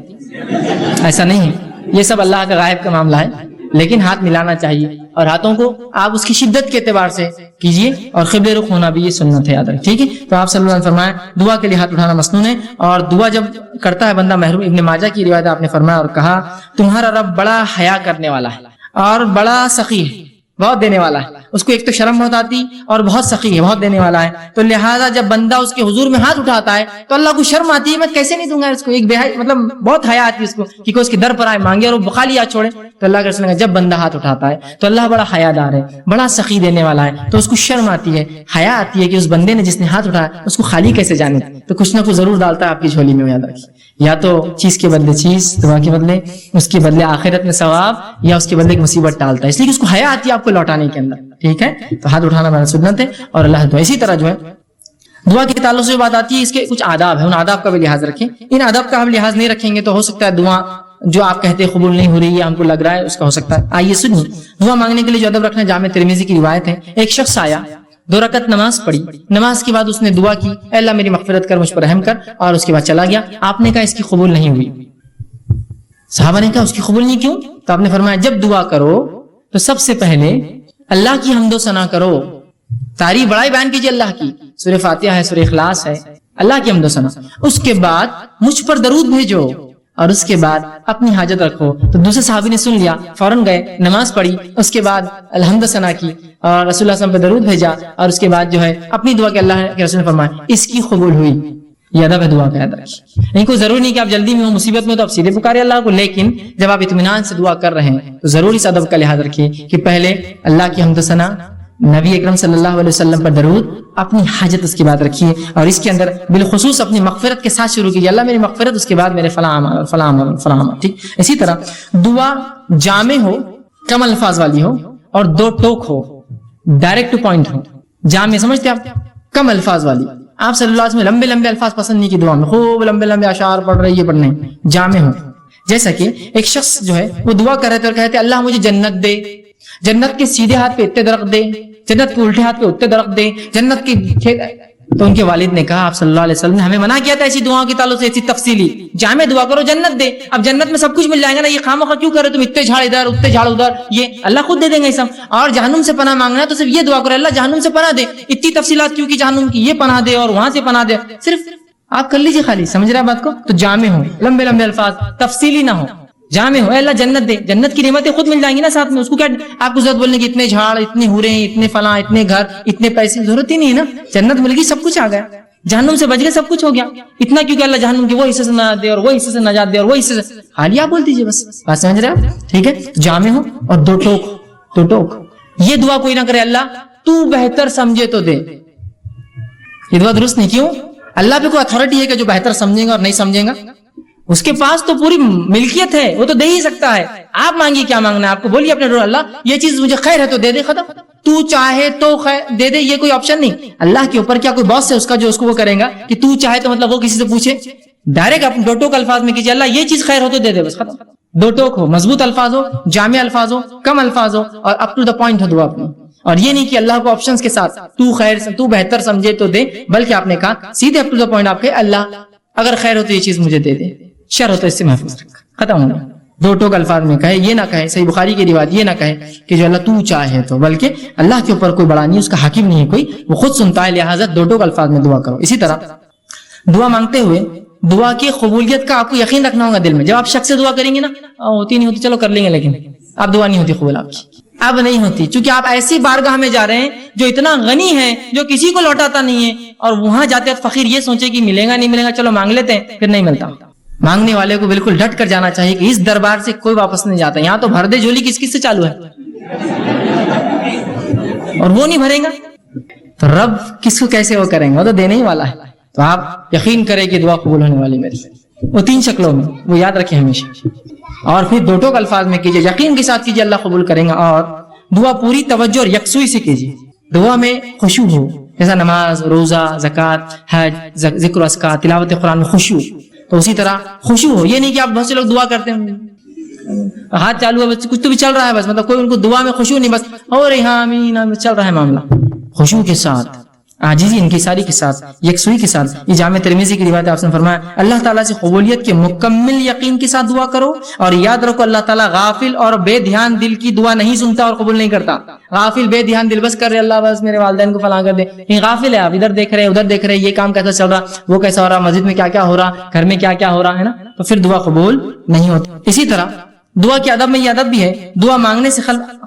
ایسا نہیں ہے, یہ سب اللہ کا غائب کا معاملہ ہے. لیکن ہاتھ ملانا چاہیے اور ہاتھوں کو آپ اس کی شدت کے اعتبار سے کیجیے, اور قبلہ رخ ہونا بھی یہ سنت ہے, یاد رکھ, ٹھیک ہے. تو آپ صلی اللہ علیہ وسلم فرمایا دعا کے لیے ہاتھ اٹھانا مسنون ہے, اور دعا جب کرتا ہے بندہ محروم. ابن ماجہ کی روایت آپ نے فرمایا اور کہا تمہارا رب بڑا حیا کرنے والا ہے اور بڑا سخی ہے, بہت دینے والا ہے. اس کو ایک تو شرم بہت آتی اور بہت سخی ہے, بہت دینے والا ہے. تو لہٰذا جب بندہ اس کے حضور میں ہاتھ اٹھاتا ہے تو اللہ کو شرم آتی ہے, میں کیسے نہیں دوں گا اس کو, ایک مطلب بہت حیا آتی ہے اس کو کہ کوئی اس کے در پر آئے مانگے اور وہ خالی ہاتھ چھوڑے. تو اللہ کے رسول نے جب بندہ ہاتھ اٹھاتا ہے تو اللہ بڑا حیا دار ہے, بڑا سخی دینے والا ہے, تو اس کو شرم آتی ہے, حیا آتی ہے کہ اس بندے نے جس نے ہاتھ اٹھایا اس کو خالی کیسے جانے, تو کچھ نہ کچھ ضرور ڈالتا ہے آپ کی جھولی میں, یاد رکھیے. یا تو چیز کے بدلے چیز, دعا کے بدلے, اس کے بدلے آخرت میں ثواب, یا اس کے بدلے ایک مصیبت ٹالتا ہے, اس لیے کہ اس کو حیا آتی ہے آپ کو لوٹانے کے اندر, ٹھیک ہے. تو ہاتھ اٹھانا ہمارا سنت ہے اور اللہ دعا. اسی طرح جو ہے دعا کے تعلق سے بات آتی ہے, اس کے کچھ آداب ہے, ان آداب کا بھی لحاظ رکھیں. ان آداب کا ہم لحاظ نہیں رکھیں گے تو ہو سکتا ہے دعا جو آپ کہتے قبول نہیں ہو رہی ہے, ہم کو لگ رہا ہے اس کا ہو سکتا ہے. آئیے سنیے, دعا مانگنے کے لیے جو ادب رکھنا, جامع ترمذی کی روایت ہے. ایک شخص آیا, 2 رکعت نماز پڑھی, نماز کے بعد اس نے دعا کی اے اللہ میری مغفرت کر, مجھ پر رحم کر, اور اس کے بعد چلا گیا. آپ نے کہا اس کی قبول نہیں ہوئی. صحابہ نے کہا اس کی قبول نہیں کیوں؟ تو آپ نے فرمایا جب دعا کرو تو سب سے پہلے اللہ کی حمد و ثنا کرو, تعریف بڑائی بیان کیجیے اللہ کی, سورہ فاتحہ ہے, سورہ اخلاص ہے, اللہ کی حمد و ثنا. اس کے بعد مجھ پر درود بھیجو, اور اس کے بعد اپنی حاجت رکھو. تو دوسرے صحابی نے سن لیا, فوراً گئے, نماز پڑھی, اس کے بعد الحمد ثنا کی اور رسول اللہ صلی اللہ علیہ وسلم پہ درود بھیجا, اور اس کے بعد جو ہے اپنی دعا کہ اللہ کے رسول نے فرمایا اس کی قبول ہوئی. یہ ادب ہے دعا کا, یاد رکھیے. نہیں کوئی ضروری نہیں کہ آپ جلدی میں ہو, مصیبت میں تو آپ سیدھے پکارے اللہ کو, لیکن جب آپ اطمینان سے دعا کر رہے ہیں تو ضرور اس ادب کا لحاظ رکھیے کہ پہلے اللہ کی حمد و ثنا, نبی اکرم صلی اللہ علیہ وسلم پر درود, اپنی حاجت اس کے بعد رکھیے, اور اس کے اندر بالخصوص اپنی مغفرت کے ساتھ شروع کیجیے, اللہ میری مغفرت, اس کے بعد میرے فلاں عمل, ٹھیک. اسی طرح دعا جامع ہو, کم الفاظ والی ہو, اور 2 ٹوک ہو, ڈائریکٹ ٹو پوائنٹ ہو. جامع سمجھتے آپ, کم الفاظ والی. آپ صلی اللہ علیہ وسلم لمبے الفاظ پسند نہیں کی دعا میں, خوب لمبے اشعار پڑھ رہے, یہ پڑھنے. جامع ہو, جیسا کہ ایک شخص جو ہے وہ دعا کر رہے تھے اور کہتے اللہ مجھے جنت دے, جنت کے سیدھے ہاتھ پہ اتنے درخت دے, جنت کے الٹے ہاتھ پہ اتنے درخت دے, جنت کے. تو ان کے والد نے کہا آپ صلی اللہ علیہ وسلم نے ہمیں منع کیا تھا ایسی دعاؤں کے تعلق سے, ایسی تفصیلی. جامع دعا کرو جنت دے. اب جنت میں سب کچھ مل جائے گا نا, یہ خواہ مخواہ کیوں کر رہے تم, اتنے جھاڑ ادھر اتنے جھاڑ ادھر, یہ اللہ خود دے دیں گے سب. اور جہنم سے پناہ مانگنا ہے تو صرف یہ دعا کرو اللہ جہنم سے پناہ دے. اتنی تفصیلات کیوں کی جہنم کی, یہ پناہ دے اور وہاں سے پناہ دے, صرف آپ کر لیجیے خالی, سمجھ رہے بات کو. تو جامع ہو, لمبے الفاظ, تفصیلی نہ ہو, جامع ہو. اے اللہ جنت دے, جنت کی نعمتیں خود مل جائیں گی نا ساتھ میں, اس کو کیا آپ کو ضرورت بولنے کی اتنے جھاڑ, اتنے حوریں, اتنے فلاں, اتنے گھر, اتنے پیسے, ضرورت ہی نہیں ہے نا. جنت مل گئی, سب کچھ آ گیا, جہنم سے بچ گئے, سب کچھ ہو گیا. اتنا کیوں کہ اللہ جہنم کے وہ حصے سے نجات دے اور وہ حصے سے نجات دے اور وہ حصے سے, خالی آپ بول دیجیے بس, بات سمجھ رہے آپ, ٹھیک ہے. جامع ہو اور 2 ٹوک. یہ دعا کوئی نہ کرے اللہ تو بہتر سمجھے تو دے, یہ دعا درست نہیں. کیوں؟ اللہ پہ کوئی اتھارٹی ہے کہ جو بہتر سمجھے گا اور نہیں سمجھے گا؟ اس کے پاس تو پوری ملکیت ہے, وہ تو دے ہی سکتا ہے. آپ مانگیے کیا مانگنا ہے, آپ کو بولیے اپنے اللہ یہ چیز مجھے خیر ہے تو دے دے, ختم. تو چاہے تو خیر دے دے, یہ کوئی آپشن نہیں. اللہ کے اوپر کیا کوئی باس ہے اس کا جو اس کو وہ کرے گا کہ تو چاہے تو مطلب وہ کسی سے پوچھے؟ ڈائریکٹ اپنے 2 ٹوک الفاظ میں کیجیے اللہ یہ چیز خیر ہو تو دے دے, بس ختم. دو ٹوک ہو, مضبوط الفاظ ہو, جامع الفاظ ہو, کم الفاظ ہو, اور اپ ٹو دا پوائنٹ ہو دعا اپنی. اور یہ نہیں کہ اللہ کو آپشنز کے ساتھ تو بہتر سمجھے تو دے, بلکہ آپ نے کہا سیدھے اپ ٹو دا پوائنٹ آپ کے, اللہ اگر خیر ہو تو یہ چیز مجھے دے دے, شر ہو تو اس سے محفوظ رکھ, ختم ہو گیا. دو ٹوک الفاظ میں کہے, یہ نہ کہے, صحیح بخاری کی روایت یہ نہ کہے کہ جو اللہ تو چاہے تو, بلکہ اللہ کے اوپر کوئی بڑا نہیں, اس کا حاکم نہیں ہے کوئی, وہ خود سنتا ہے, لہٰذا دو ٹوک الفاظ میں دعا کرو. اسی طرح دعا مانگتے ہوئے دعا کی قبولیت کا آپ کو یقین رکھنا ہوگا دل میں. جب آپ شخص سے دعا کریں گے نا, ہوتی نہیں ہوتی چلو کر لیں گے, لیکن اب دعا نہیں ہوتی قبول آپ کی, اب نہیں ہوتی, چونکہ آپ ایسی بارگاہ میں جا رہے ہیں جو اتنا غنی ہے, جو کسی کو لوٹاتا نہیں ہے, اور وہاں جاتے وقت فقیر یہ سوچے کہ ملے گا نہیں ملے گا, چلو مانگ لیتے ہیں, پھر نہیں ملتا. مانگنے والے کو بالکل ڈٹ کر جانا چاہیے کہ اس دربار سے کوئی واپس نہیں جاتا. یہاں تو بھر دے جھولی کس کس سے چالو ہے, اور وہ نہیں بھرے گا تو رب کس کو کیسے وہ کریں گے, وہ تو دینے ہی والا ہے. تو آپ یقین کریں کہ دعا قبول ہونے والی میری, وہ 3 شکلوں میں, وہ یاد رکھیں ہمیشہ. اور پھر دو ٹوک الفاظ میں کیجئے, یقین کے ساتھ کیجئے اللہ قبول کریں گا. اور دعا پوری توجہ اور یکسوئی سے کیجئے, دعا میں خشوع ہو, جیسا نماز, روزہ, زکوٰۃ, حج, ذکر و اذکار, تلاوت قرآن میں خشوع, تو اسی طرح خشوع ہو. یہ نہیں کہ آپ بہت سے لوگ دعا کرتے ہیں, ہاتھ چالو ہے, کچھ تو بھی چل رہا ہے, بس مطلب کوئی ان کو دعا میں خشوع نہیں, بس اور ہاں آمین چل رہا ہے معاملہ. خشوع کے ساتھ, عاجزی انکساری کے ساتھ, یکسوئی کے ساتھ. یہ جامع ترمذی کی روایت, آپ نے فرمایا اللہ تعالیٰ سے قبولیت کے مکمل یقین کے ساتھ دعا کرو, اور یاد رکھو اللہ تعالیٰ غافل اور بے دھیان دل کی دعا نہیں سنتا اور قبول نہیں کرتا. غافل بے دھیان دل بس کر رہے, اللہ بس میرے والدین کو فلاں کر دے, یہ غافل ہے, آپ ادھر دیکھ رہے ادھر دیکھ رہے, یہ کام کیسا چل رہا, وہ کیسا ہو رہا, مسجد میں کیا کیا ہو رہا, گھر میں کیا کیا ہو رہا ہے نا, تو پھر دعا قبول نہیں ہوتی. اسی طرح دعا کے ادب میں یہ ادب بھی ہے, دعا مانگنے سے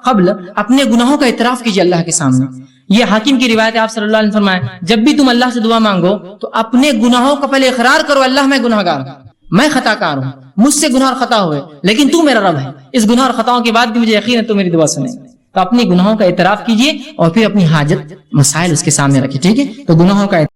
قبل اپنے گناہوں کا اعتراف کیجیے اللہ کے سامنے. یہ حاکم کی روایت ہے, آپ صلی اللہ علیہ وسلم فرمایا جب بھی تم اللہ سے دعا مانگو تو اپنے گناہوں کا پہلے اقرار کرو, اللہ میں گناہ گار ہوں, میں خطا کار ہوں, مجھ سے گناہ اور خطا ہوئے, لیکن تو میرا رب ہے, اس گناہ اور خطاؤں کے بعد بھی مجھے یقین ہے تو میری دعا سنے. تو اپنے گناہوں کا اعتراف کیجیے اور پھر اپنی حاجت مسائل اس کے سامنے رکھیے, ٹھیک ہے. تو گناہوں کا